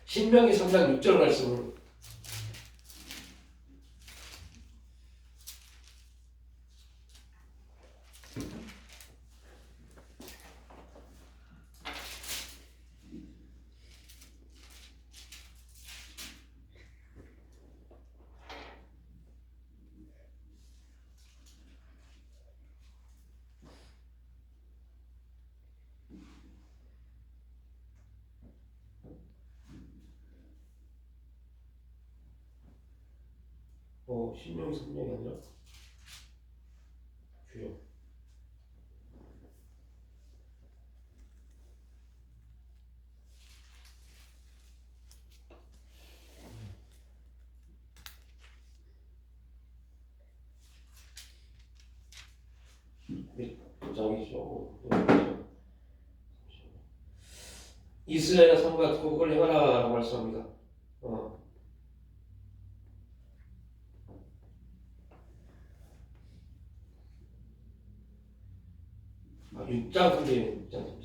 신명기 3장 6절 말씀을 신명기 3장이 아니라 주요. 장이죠. 이스라엘의 삶과 그걸 행하라라고 말씀합니다. 6장 3절이에요. 6장 3절.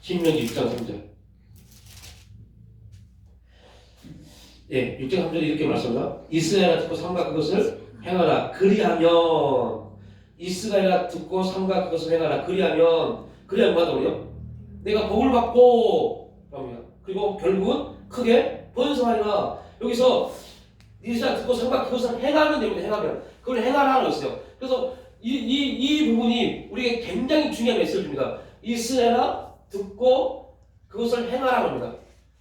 신명기 6장 3절. 예, 6장 3절에 이렇게 말씀합니다. 이스라엘아 듣고 삼가 그것을 행하라. 그리하면 이스라엘아 듣고 삼가 그것을 행하라. 그리하면 뭐하다고요? 내가 복을 받고 합니다. 그리고 결국은 크게 번성하리라. 여기서 이스라엘 듣고 삼가 그것을 행하면 됩니다. 행하면 그걸 행하라고 했어요. 그래서 이 부분이 우리에게 굉장히 중요한 메시지입니다. 이스라엘아 듣고 그것을 행하라고 합니다.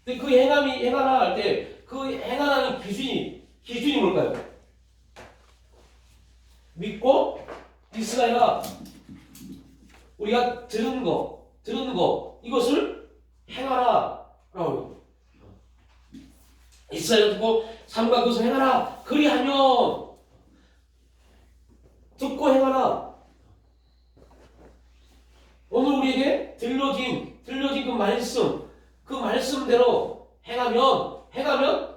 근데 그 행하라 할 때 그 행하라는 기준이 뭘까요? 믿고 이스라엘아 우리가 들은 거 이것을 행하라 라고 합니다. 이스라엘 듣고 삼가 그것을 행하라. 그리하면 듣고 행하라. 오늘 우리에게 들려진 그 말씀대로 행하면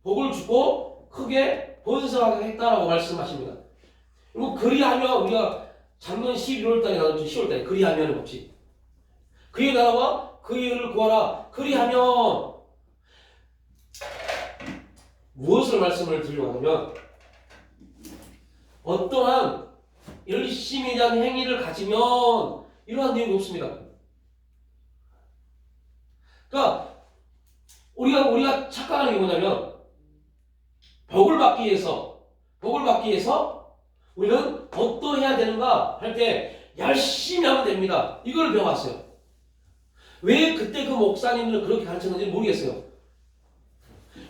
복을 주고 크게 번성하게 했다라고 말씀하십니다. 그리고 그리하면 우리가 작년 11월달에 나왔죠. 10월달에 그리하면을 봅시다. 그의 나라와 그의 의를 구하라. 그리하면 무엇을 말씀을 드리려고 하냐면 어떠한 열심에 대한 행위를 가지면 이러한 내용이 없습니다. 그러니까 우리가 착각하는 게 뭐냐면 복을 받기 위해서 우리는 어떠해야 되는가 할 때 열심히 하면 됩니다. 이걸 배워왔어요. 왜 그때 그 목사님들은 그렇게 가르쳤는지 모르겠어요.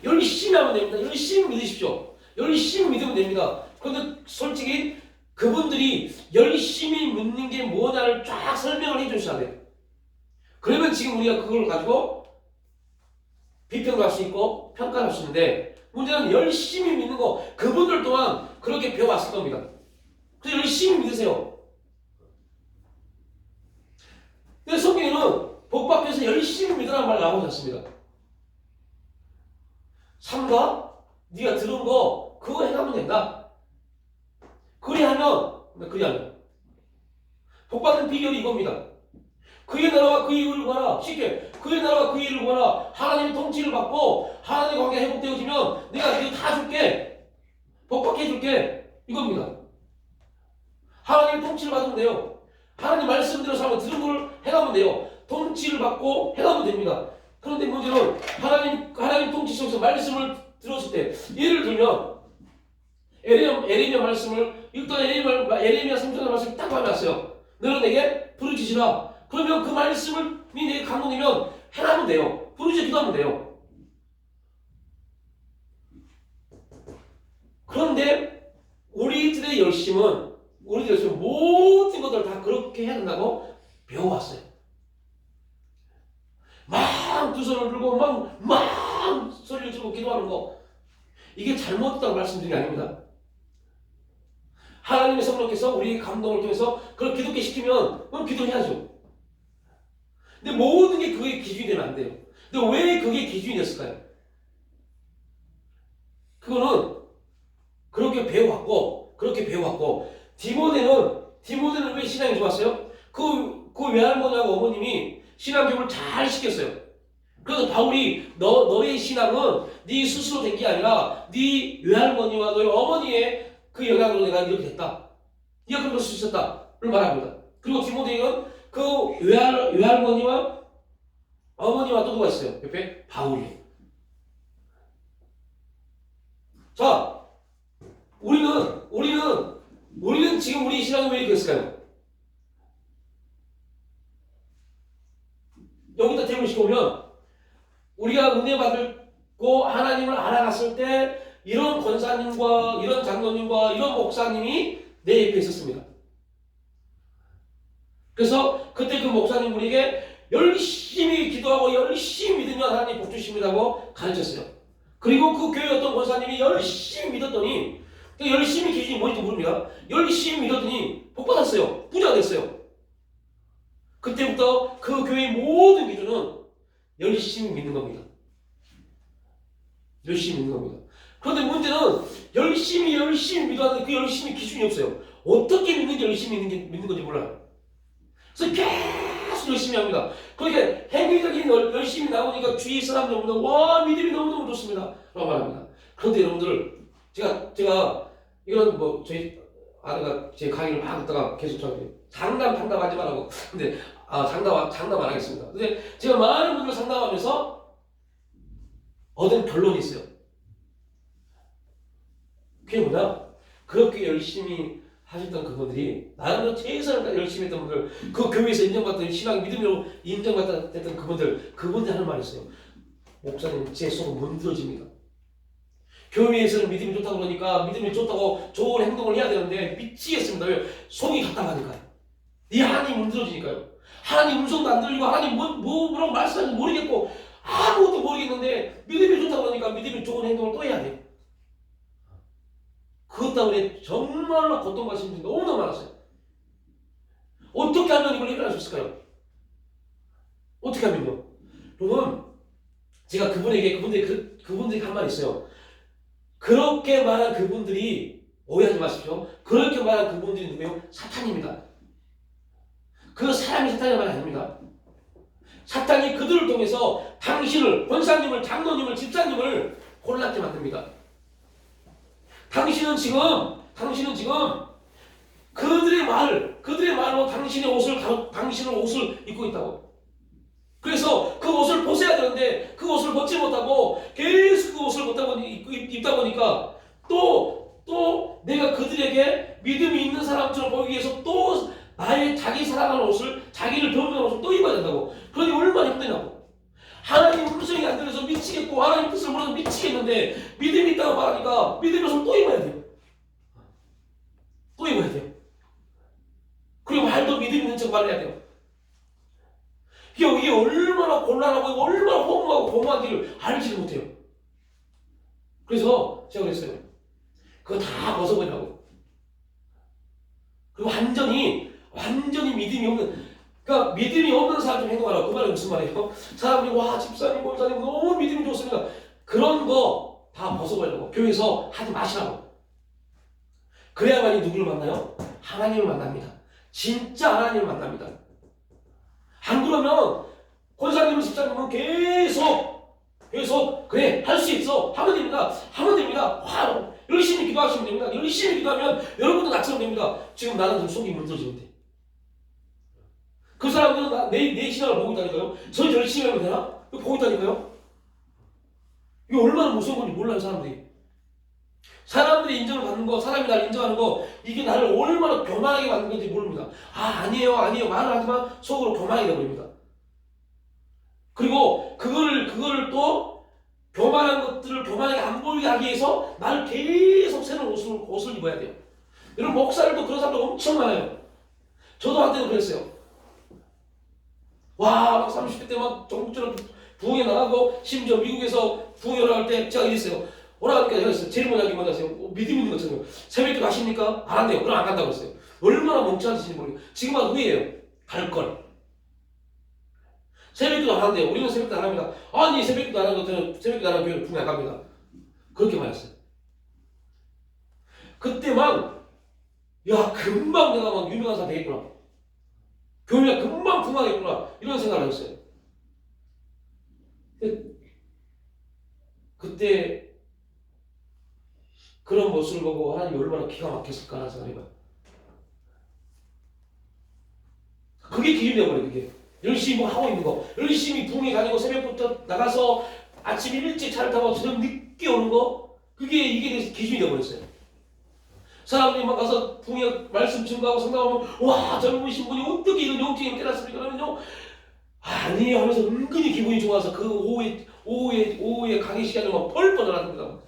열심히 하면 됩니다. 열심히 믿으십시오. 열심히 믿으면 됩니다. 그런데 솔직히 그분들이 열심히 믿는 게 뭐냐를 쫙 설명을 해주셔야 돼요. 그러면 지금 우리가 그걸 가지고 비평할 수 있고 평가할 수 있는데 문제는 열심히 믿는 거 그분들 또한 그렇게 배워왔을 겁니다. 그래서 열심히 믿으세요. 근데 성경에는 복 받기 위해서 열심히 믿으라는 말 나오지 않습니다. 삼가 네가 들은 거 그거 해가면 된다. 그리하면 복 받는 비결이 이겁니다. 그의 나라와 그의 의를 구하라. 쉽게 그의 나라와 그의 의를 구하라. 하나님의 통치를 받고 하나님의 관계가 회복되어지면 내가 이거 다 줄게. 복 받게 해줄게. 이겁니다. 하나님의 통치를 받으면 돼요. 하나님 말씀대로 살면 들은 걸 해가면 돼요. 통치를 받고 해가면 됩니다. 그런데 문제는 하나님 통치 속에서 말씀을 들었을 때 예를 들면 에레미야 말씀을 읽던 에레미야 3장 말씀을 딱 받았어요. 너는 내게 부르짖으라. 그러면 그 말씀을 내게 감동이면 해나면 돼요. 부르짖어 기도하면 돼요. 그런데 우리들의 열심은 모든 것들을 다 그렇게 해야 된다고 배워왔어요. 막 두 손을 들고 막 소리를 지르고 기도하는 거 이게 잘못됐다고 말씀드린 게 아닙니다. 하나님의 성령께서 우리의 감동을 통해서 그걸 기도케 시키면 그럼 기도해야죠. 근데 모든 게 그게 기준이 되면 안 돼요. 근데 왜 그게 기준이 됐을까요? 그거는 그렇게 배워왔고 디모데는 왜 신앙이 좋았어요? 그 외할머니하고 어머님이 신앙교육을 잘 시켰어요. 그래서 바울이 너의 신앙은 네 스스로 된 게 아니라 네 외할머니와 너의 어머니의 그 영향으로 내가 이렇게 됐다. 네가 그럴 수 있었다를 말합니다. 그리고 디모데는 그 외할머니와 어머니와 또 누가 있어요? 옆에 바울이에요. 자, 우리는 지금 우리 신앙이 왜 이렇게 됐을까요? 여기다 테이블 보면 우리가 은혜 받고 하나님을 알아갔을 때 이런 권사님과 이런 장로님과 이런 목사님이 내 옆에 있었습니다. 그래서 그때 그 목사님 우리에게 열심히 기도하고 열심히 믿으면 하나님 복 주십니다고 가르쳤어요. 그리고 그 교회 어떤 권사님이 열심히 믿었더니 열심히 기준이 뭔지 모릅니다. 열심히 믿었더니 복 받았어요. 부자가 됐어요. 그때부터 그 교회의 모든 기준은 열심히 믿는 겁니다. 열심히 믿는 겁니다. 그런데 문제는 열심히 믿었는데 그 열심히 기준이 없어요. 어떻게 믿는지 열심히 믿는 건지 몰라요. 그래서 계속 열심히 합니다. 그렇게 행위적인 열심히 나오니까 주위 사람들 와 믿음이 너무너무 좋습니다 라고 말합니다. 그런데 여러분들 제가 이런 저희 아내가 제 강의를 막 듣다가 계속 저한테 상담하지 말라고. 근데 상담 안 하겠습니다. 근데 제가 많은 분들 상담하면서 얻은 결론이 있어요. 그게 뭐냐? 그렇게 열심히 하셨던 그분들이 나름대로 최선을 열심히 했던 분들, 그 교회에서 인정받던 신앙 믿음으로 인정받던 그분들 하는 말이 있어요. 목사님 제 속은 문드러집니다. 교회에서는 믿음이 좋다고 그러니까 믿음이 좋다고 좋은 행동을 해야 되는데 미치겠습니다. 왜? 속이 답답하니까요. 이 하나님 문드러지니까요. 하나님 음성도 안 들리고 하나님 뭐라고 말씀하는지 모르겠고 아무것도 모르겠는데 믿음이 좋다고 그러니까 믿음이 좋은 행동을 또 해야 돼요. 그것 때문에 정말로 고통받으신 분이 너무너무 많았어요. 어떻게 하면 이걸 해결할 수 있을까요? 어떻게 하면요? 여러분, 제가 그분들이 한 말이 있어요. 그렇게 말한 그분들이 오해하지 마십시오. 그렇게 말한 그분들이 누구예요? 사탄입니다. 그 사람이 사탄이 말이 아닙니다. 사탄이 그들을 통해서 당신을, 권사님을, 장로님을, 집사님을 혼란케 만듭니다. 당신은 지금 그들의 말로 당신의 옷을 입고 있다고. 그래서 그 옷을 벗어야 되는데 그 옷을 벗지 못하고 계속 그 옷을 입다 보니까 또 내가 그들에게 믿음이 있는 사람처럼 보이기 위해서 또 나의 자기 사랑하는 옷을, 자기를 변명하는 옷을 또 입어야 된다고. 그러니 얼마나 힘드냐고. 하나님 음성이 안 들려서 미치겠고 하나님 뜻을 몰라서 미치겠는데 믿음이 있다고 말하니까 믿음의 옷을 또 입어야 돼요. 또 입어야 돼요. 그리고 말도 믿음 있는 척 말해야 돼요. 이게 얼마나 곤란하고 얼마나 허무하고 공허한지를 알지를 못해요. 그래서 제가 그랬어요. 그거 다 벗어버리라고. 그리고 완전히 믿음이 없는, 그러니까 믿음이 없는 사람처럼 행동하라고. 그 말이 무슨 말이에요? 사람들이 와 집사님, 목사님 너무 믿음이 좋습니다. 그런 거 다 벗어버리라고. 교회에서 하지 마시라고. 그래야만이 누구를 만나요? 하나님을 만납니다. 진짜 하나님을 만납니다. 안 그러면 권사님은 집사님은 계속 그래 할 수 있어 하면 됩니다. 와 열심히 기도하시면 됩니다. 열심히 기도하면 여러분도 나처럼 됩니다. 지금 나는 좀 속이 문드러지는데 그 사람들은 내 신앙을 보고 있다니까요. 저 열심히 하면 되나? 이거 보고 있다니까요. 이게 얼마나 무서운 건지 몰라요. 사람들이 인정을 받는 거, 사람이 나를 인정하는 거, 이게 나를 얼마나 교만하게 만든 건지 모릅니다. 아니에요 말을 하지만 속으로 교만하게 되버립니다. 그리고 그거를 또 교만한 것들을 교만하게 안 보이게 하기 위해서 나를 계속 새로운 옷을 입어야 돼요. 여러분 목사들도 그런 사람들 엄청 많아요. 저도 한때도 그랬어요. 막 30대 때 막 전국적으로 부흥에 나가고 심지어 미국에서 부흥에 올라갈 때 제가 이랬어요. 오라니까 제가 했어요. 제일 먼저 하긴 하세요. 믿음 있는 것처럼. 새벽에 가십니까? 안 한대요. 그럼 안 간다고 했어요. 얼마나 멍청한지 모르겠어요. 지금 와서 후회해요. 갈걸. 새벽기도 안 한대요. 우리는 새벽기도 안 합니다. 아니 새벽기도 안 하고 저는 새벽기도 안 하고 교회는 부흥 안 갑니다. 그렇게 말했어요. 그때만 금방 내가 막 유명한 사람 되겠구나. 교회가 금방 부흥하겠구나. 이런 생각을 했어요. 그때 그런 모습을 보고 하나님이 얼마나 기가 막혔을까 하는 생각이 봐요. 그게 기준이 되어버려요. 그게 열심히 뭐 하고 있는 거, 열심히 부흥에 다니고 새벽부터 나가서 아침 일찍 차를 타고 저녁 늦게 오는 거, 이게 기준이 되어버렸어요. 사람들이 막 가서 부흥에 말씀 증거하고 성당하면 와 젊으신 분이 어떻게 이런 영적인 깨닫습니까? 그러면요 아니에요 하면서 은근히 기분이 좋아서 그 오후에 강의 시간에 막 펄펄 날아듭니다.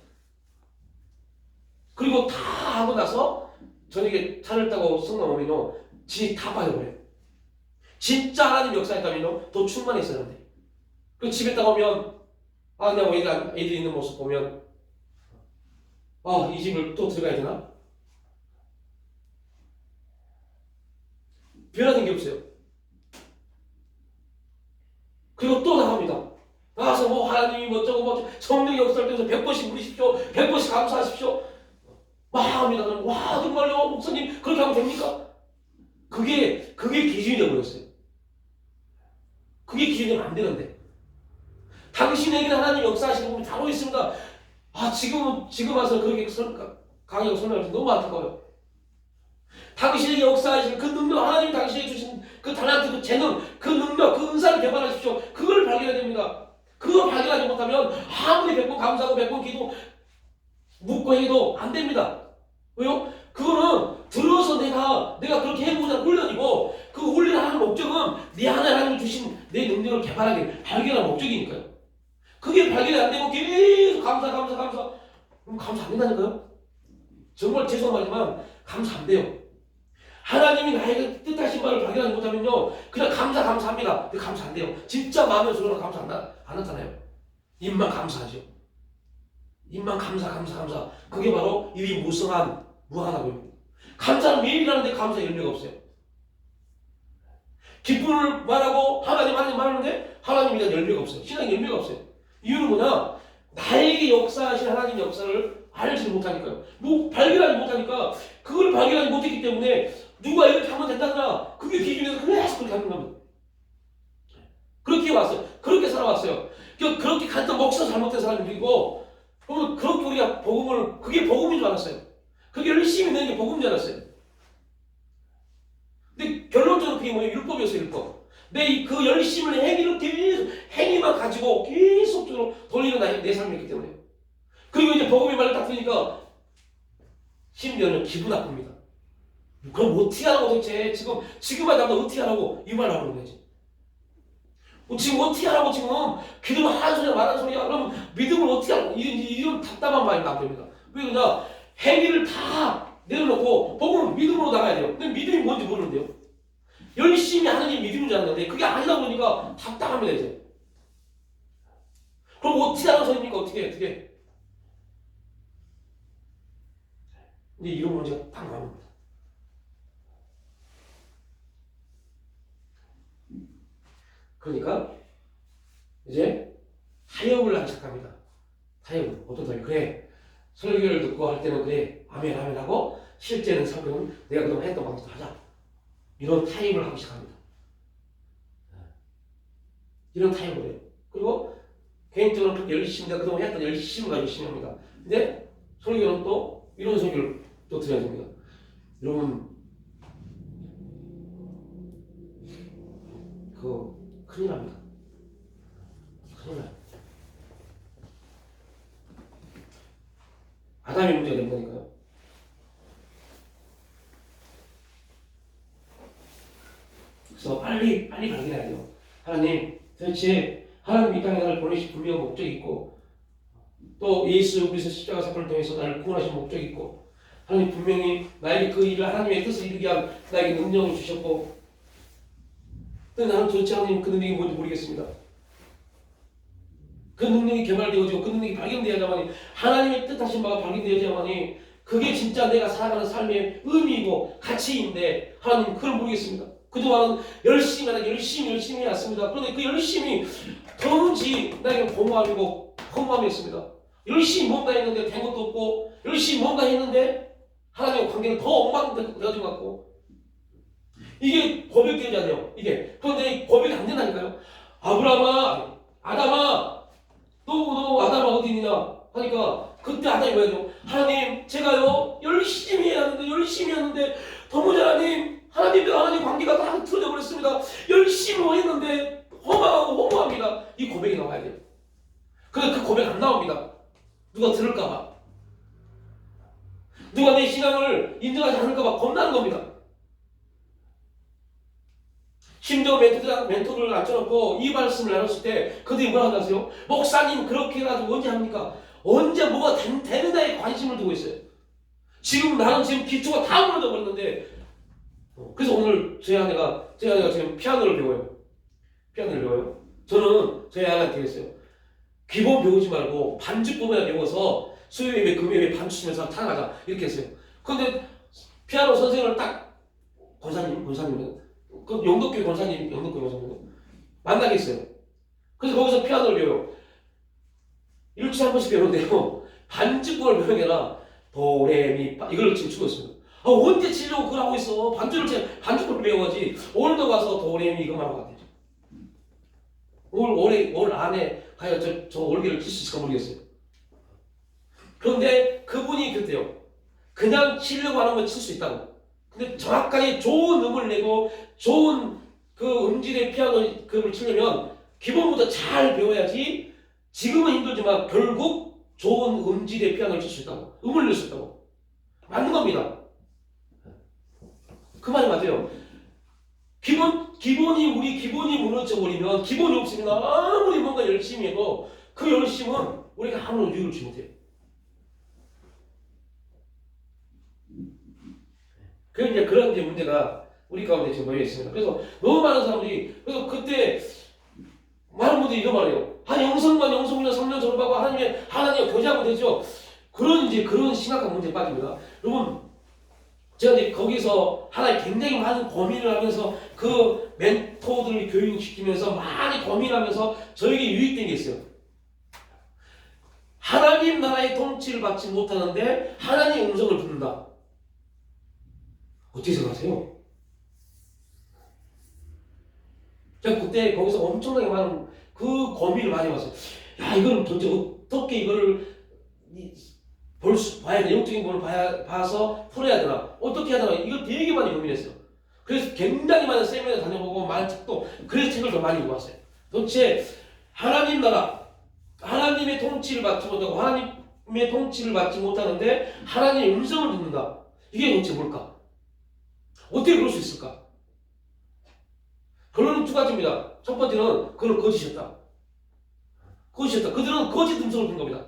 그리고 다 하고 나서 저녁에 차를 타고 성당 오면요 진이 다 빠져버려요. 진짜 하나님 역사했다면요 더 충만했었는데 그 집에 딱 오면 그냥 애들이 있는 모습 보면 이 집을 또 들어가야 되나? 변하는 게 없어요. 그리고 또 나갑니다. 나가서 뭐 하나님이 뭐저고 성령의 역사를 통해서 100번씩 부르십시오. 100번씩 감사하십시오. 막 합니다. 와 정말요 목사님 그렇게 하면 됩니까? 그게 기준이 되어버렸어요. 그게 기준이 되면 안 되는데 당신에게는 하나님 역사하시는 분이 바로 있습니다. 지금 와서 그렇게 강의하고 설명할 때 너무 안타까워요. 당신에게 역사하시는 그 능력, 하나님이 당신에게 주신 그 달란트, 그 재능, 그 능력, 그 은사를 개발하십시오. 그걸 발견해야 됩니다. 그걸 발견하지 못하면 아무리 100번 감사하고 100번 기도 묻고 해도 안 됩니다. 왜요? 그거는 들어서 내가 그렇게 해보자는 훈련이고 그 훈련하는 목적은 내 안에 하나님이 주신 내 능력을 개발하기 발견하는 목적이니까요. 그게 발견이 안 되고 계속 감사 그럼 감사 안 된다니까요. 정말 죄송하지만 감사 안 돼요. 하나님이 나에게 뜻하신 바를 발견하지 못하면요 그냥 감사합니다. 근데 감사 안 돼요. 진짜 마음의 소리로 감사 안 나타나요. 입만 감사하죠. 입만 감사. 그게 바로 입이 무한하고요. 감사는 매일 하는데 감사 열매가 없어요. 기쁨을 말하고 하나님 말하는데 하나님이 열매가 없어요. 신앙에 열매가 없어요. 이유는 뭐냐? 나에게 역사하신 하나님의 역사를 알지 못하니까요. 발견하지 못하니까 그걸 발견하지 못했기 때문에 누가 이렇게 하면 된다더라. 그게 기준에서 계속 그렇게 하는 겁니다. 그렇게 왔어요. 그렇게 살아왔어요. 그렇게 갔던 목사 잘못된 사람들이고 그러면 그렇게 우리가 그게 복음인 줄 알았어요. 그게 열심히 내는 게 복음인 줄 알았어요. 근데 결론적으로 그게 뭐예요? 율법이었어요, 율법. 내 그 열심을 행위를 계속, 행위만 가지고 계속적으로 돌리는 내 삶이었기 때문에. 그리고 이제 복음의 말을 딱 들으니까 심지어는 기분 나쁩니다. 그럼 어떻게 하라고 도대체? 지금만 나도 어떻게 하라고 이 말 하는 거지. 지금 어떻게 하라고 지금 기도를 하는 소리야 말하는 소리야. 그럼 믿음을 어떻게 하라고 이런 답답한 말이 나옵니다. 왜 그러냐? 행위를 다 내려놓고 복음은 믿음으로 나가야 돼요. 근데 믿음이 뭔지 모르는데요. 열심히 하는 게 믿음인 줄 알았는데 그게 아니다 보니까 답답합니다 이제. 그럼 어떻게 하는 소리입니까? 어떻게? 이제 이런 문제가 딱 나옵니다. 그러니까 이제 타협을 하기 시작합니다. 타협. 어떤 타협? 그래. 설교를 듣고 할 때는 그래. 아멘 하고 실제는 설교는 내가 그동안 했던 방식도 하자. 이런 타협을 하기 시작합니다. 이런 타협을 해요. 그리고 개인적으로 내가 그동안 했던 열심을 가지고 열심히 합니다. 근데 설교는 또 이런 설교를 또 드려야 됩니다. 여러분 큰일 납니다. 큰일 나요. 아담이 문제가 된 거니까요. 그래서 빨리 발견해야 돼요. 하나님, 도대체 하나님 이 땅에 나를 보내신 분명한 목적이 있고 또 예수 그리스도 십자가 사건을 통해서 나를 구원하신 목적이 있고 하나님 분명히 나에게 그 일을 하나님의 뜻을 이루게 한 나에게 능력을 주셨고 근데 나는 도대체 하나님 그 능력이 뭔지 모르겠습니다. 그 능력이 개발되어지고 그 능력이 발견되어야만이 하나님의 뜻하신 바가 발견되어야만이 그게 진짜 내가 살아가는 삶의 의미이고 가치인데 하나님 그걸 모르겠습니다. 그동안은 열심히 해왔습니다. 그런데 그 열심히 도무지 나에게 공허함이고 허무함이었습니다. 열심히 뭔가 했는데 된 것도 없고 열심히 뭔가 했는데 하나님과 관계는 더 엉망되어진 것 같고 이게 고백되어야 돼요. 이게. 그런데 고백이 안 된다니까요. 아담아 너 아담아 어디 있느냐 하니까 그때 아담이 뭐예요? 하나님 제가요 열심히 했는데 도무지 하나님 관계가 다 틀어져 버렸습니다. 열심히 했는데 허무합니다. 이 고백이 나와야 돼요. 근데 그 고백 안 나옵니다. 누가 들을까봐, 누가 내 신앙을 인정하지 않을까봐 겁나는 겁니다. 심지어 멘토를 앉혀놓고 이 말씀을 나눴을 때 그들이 뭐라고 하세요? 목사님 그렇게 해가지고 언제 합니까? 언제 뭐가 되는다에 관심을 두고 있어요. 나는 지금 기초가 다 무너져 버렸는데 그래서 오늘 저희 아내가 지금 피아노를 배워요. 저는 저희 아내한테 그랬어요. 기본 배우지 말고 반주법이나 배워서 수요일에 금요일에 반주 치면서 타나가자 이렇게 했어요. 근데 피아노 선생님을 딱 권사님은 그 영덕교회 권사님 만나게 했어요. 그래서 거기서 피아노를 배워요. 일주일에 한 번씩 배우는데요. 반주법을 배우는 게 아니라 도레미파 이걸 지금 치고 있습니다. 언제 치려고 그걸 하고 있어. 반주법을 배워야지. 오늘도 가서 도레미 이거만 하고 갔대요. 올 안에 과연 저 올기를 칠 수 있을까 모르겠어요. 그런데 그분이 그랬대요. 그냥 치려고 하는 건 칠 수 있다고. 근데 정확하게 좋은 음을 내고 좋은 그 음질의 피아노 그걸 치려면 기본부터 잘 배워야지. 지금은 힘들지만 결국 좋은 음질의 피아노를 칠 수 있다고. 음을 낼 수 있다고. 맞는 겁니다. 그 말이 맞아요. 우리 기본이 무너져버리면 기본이 없으면 아무리 뭔가 열심히 해도 그 열심은 우리가 아무런 유익을 주지 못해요. 그런 문제가 우리 가운데 지금 놓여 있습니다. 그래서 너무 많은 사람들이 그래서 그때 많은 분들이 이런 말이에요. 영성만 3년 졸업하고 하나님의 교제하면 되죠. 그런 심각한 문제에 빠집니다. 여러분, 제가 이제 거기서 하나님 굉장히 많은 고민을 하면서 그 멘토들을 교육시키면서 많이 고민하면서 저에게 유익된 게 있어요. 하나님 나라의 통치를 받지 못하는데 하나님의 음성을 듣는다. 어떻게 생각하세요? 제가 그때 거기서 엄청나게 많은 그 고민을 많이 해봤어요. 이거는 도대체 어떻게 이거를 봐야 돼. 내용적인 부분을 봐서 풀어야 되나? 어떻게 해야 되나? 이걸 되게 많이 고민했어요. 그래서 굉장히 많은 세미나 다녀보고 많은 책도 그래서 책을 더 많이 읽어왔어요. 도대체 하나님 나라, 하나님의 통치를 받지 못하고 하나님의 통치를 받지 못하는데 하나님의 음성을 듣는다. 이게 도대체 뭘까? 어떻게 그럴 수 있을까? 결론은 두 가지입니다. 첫 번째는 그는 거짓이었다. 거짓이었다. 그들은 거짓 음성을 듣는 겁니다.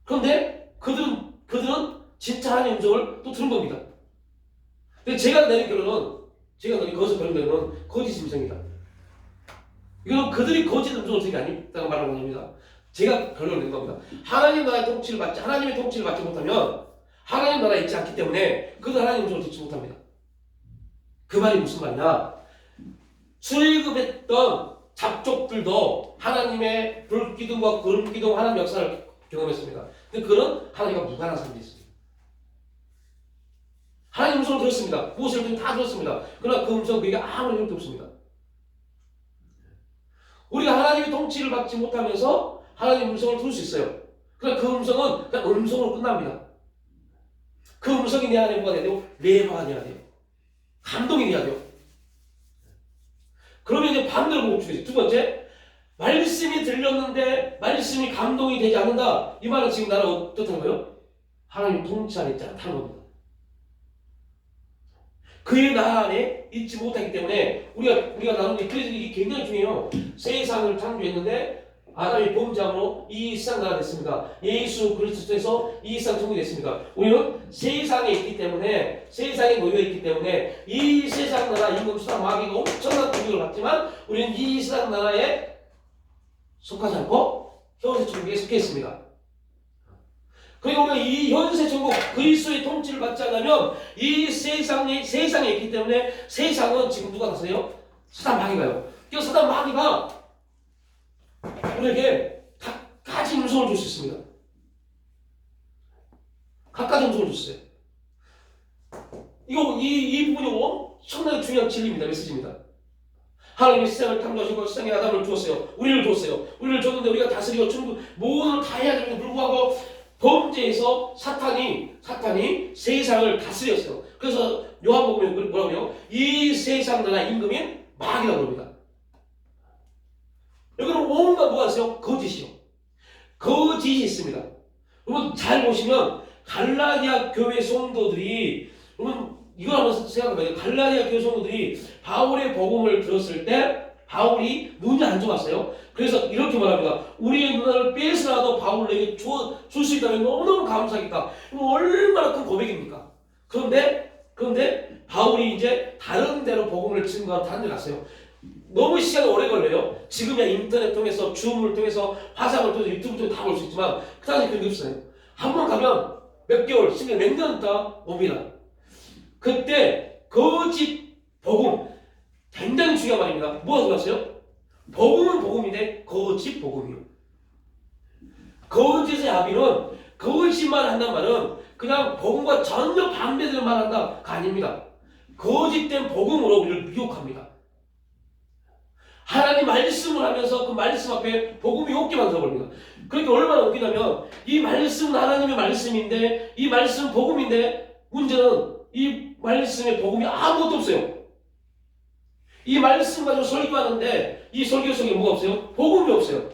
그런데 그들은 진짜 하나님의 음성을 또 들은 겁니다. 근데 제가 내린 결론은, 거기서 배운 결론은 거짓 음성이다. 이거는 그들이 거짓 음성을 듣는 게 아니다고 말하는 겁니다. 제가 결론을 낸 겁니다. 하나님 나라의 통치를 받지, 하나님의 통치를 받지 못하면 하나님 나라에 있지 않기 때문에 그들 하나님의 음성을 듣지 못합니다. 그 말이 무슨 말이냐? 출애굽했던 잡족들도 하나님의 불기둥과 구름기둥 하나님 역사를 경험했습니다. 근데 그런 하나님과 무관한 사람들이 있습니다. 하나님 음성을 들었습니다. 무엇을 다 들었습니다. 그러나 그 음성은 그에게 아무런 의미도 없습니다. 우리가 하나님의 통치를 받지 못하면서 하나님의 음성을 들을 수 있어요. 그러나 그 음성은 그냥 음성으로 끝납니다. 그 음성이 내 안에 뭐가 돼야 돼요? 레마가 돼야 돼요. 감동이 돼야 돼요. 그러면 이제 반대로 보고 주겠어요. 두 번째, 말씀이 들렸는데 말씀이 감동이 되지 않는다. 이 말은 지금 나는 어떻다는 거예요? 하나님 통치 안에 있지 않다는 겁니다. 그의 나라 안에 있지 못하기 때문에 우리가 나누는 그래서 이게 굉장히 중요해요. 세상을 창조했는데 아담이 범죄함으로 이 세상 나라가 됐습니다. 예수 그리스도에서 이 세상 천국이 됐습니다. 우리는 세상에 있기 때문에, 세상에 놓여 있기 때문에 이 세상 나라 임금 수단 마귀가 엄청난 공격을 받지만 우리는 이 세상 나라에 속하지 않고 현세 천국에 속해 있습니다. 그리고 우리가 이 현세 천국 그리스도의 통치를 받지 않으면 이 세상에 있기 때문에 세상은 지금 누가 다스려요? 사단 마귀가요. 이 사단 마귀가 우리에게 각가지 음성을 줄 수 있습니다. 각가지 음성을 줄 수 있어요. 이 부분이 엄청나게 중요한 진리입니다. 메시지입니다. 하나님이 세상을 창조하시고 세상에 아담을 주었어요. 우리를 줬어요. 우리를 줬는데 우리가 다스리고 충분 모든 걸 다 해야 되는데 불구하고 범죄에서 사탄이 세상을 다스렸어요. 그래서 요한복음에 뭐라고 해요? 이 세상 나라 임금인 마귀라고 합니다. 여기는 온갖 뭐가 있어요? 거짓이요. 거짓이 있습니다. 여러분 잘 보시면 갈라디아 교회 성도들이, 여러분 이걸 한번 생각해봐요. 갈라디아 교회 성도들이 바울의 복음을 들었을 때 바울이 눈이 안 좋았어요. 그래서 이렇게 말합니다. 우리의 눈을 빼서라도 바울에게 줄 수 있다면 너무너무 감사하겠다. 얼마나 큰 고백입니까? 그런데 바울이 이제 다른 데로 복음을 증거하러 다른 데 갔어요. 너무 시간이 오래 걸려요. 지금이야 인터넷 통해서 줌을 통해서 화상을 통해서 유튜브 통해서 다 볼 수 있지만 그 당시 그게 없어요. 한 번 가면 몇 개월, 심지어 몇 년 있다 옵니다. 그때 거짓 복음 굉장히 중요한 말입니다. 뭐가 들어갔어요? 복음은 복음인데 거짓 복음이요. 거짓의 아비는 거짓말 한다는 말은 그냥 복음과 전혀 반대되는 말 한다가 아닙니다. 거짓된 복음으로 우리를 미혹합니다. 하나님 말씀을 하면서 그 말씀 앞에 복음이 없게 만들어버립니다. 그러니까 얼마나 웃기냐면 이 말씀은 하나님의 말씀인데 이 말씀은 복음인데 문제는 이 말씀에 복음이 아무것도 없어요. 이 말씀 가지고 설교하는데 이 설교 속에 뭐가 없어요? 복음이 없어요.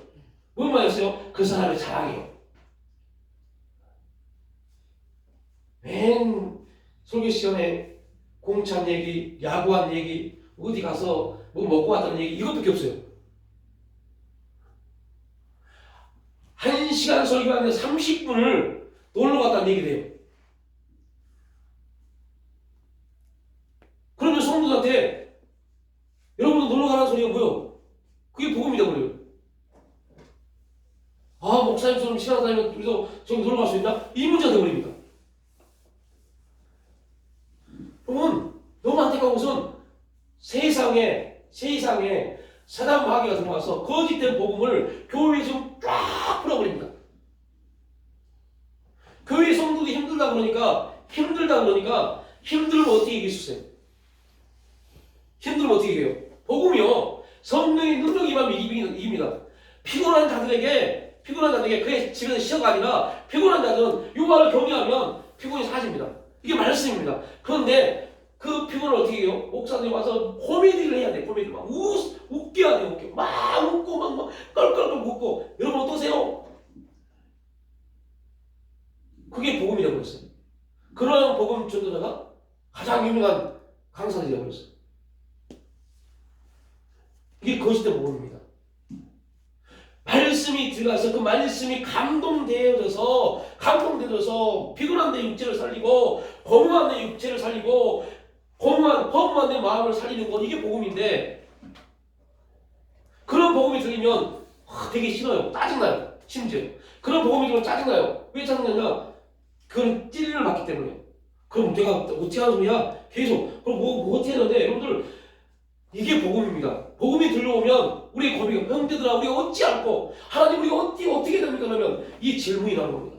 뭐만 있어요? 그 사람의 자랑이에요. 맨 설교 시간에 공찬 얘기, 야구한 얘기, 어디 가서 뭐 먹고 왔다는 얘기 이것밖에 없어요. 1시간 설교하는데 30분을 놀러 갔다는 얘기를 해요. 그러면 성도들한테 여러분 놀러 가라는 소리가 뭐예요? 그게 복음이다 그래요. 아 목사님처럼 시간 다니면 우리도 저기 놀러 갈 수 있나? 이 문제가 되어버립니다. 여러분 너무 안타까운 것은 세상에 사단 마귀가 들어와서 거짓된 복음을 교회에 좀 쫙 풀어버립니다. 교회 성도들이 힘들다 그러니까 힘들면 어떻게 이길 수 있어요? 힘들면 어떻게 이겨요? 복음이요. 성령의 능력이 임하면 이깁니다. 피곤한 자들에게 피곤한 자에게 그의 집에서 쉬어가 아니라 피곤한 자는 이 말을 경외하면 피곤이 사라집니다. 이게 말씀입니다. 그런데 그 피곤을 어떻게 해요? 목사들이 와서 코미디를 해야 돼. 코미디 막 웃겨야 돼. 웃겨. 막 웃고 막 껄껄껄 웃고. 여러분 어떠세요? 그게 복음이 되어버렸어요. 그런 복음 전도자가 가장 유명한 강사들이 되어버렸어요. 이게 거짓된 복음입니다. 말씀이 들어가서 그 말씀이 감동되어져서 피곤한 내 육체를 살리고 공허한 내 육체를 살리고 허무한 내 마음을 살리는 것, 이게 복음인데 그런 복음이 들리면 되게 싫어요. 짜증나요. 심지어 그런 복음이 들으면 짜증나요. 왜 짜증나냐? 그건 찔림을 받기 때문에. 그럼 내가 어떻게 하는 소리야? 계속 그럼 뭐 어떻게 하는데 여러분들 이게 복음입니다. 복음이 들려오면 우리의 고비가 형제들아 우리가 어찌 알고 하나님 우리가 어떻게 됩니까? 그러면 이 질문이 나오는 겁니다.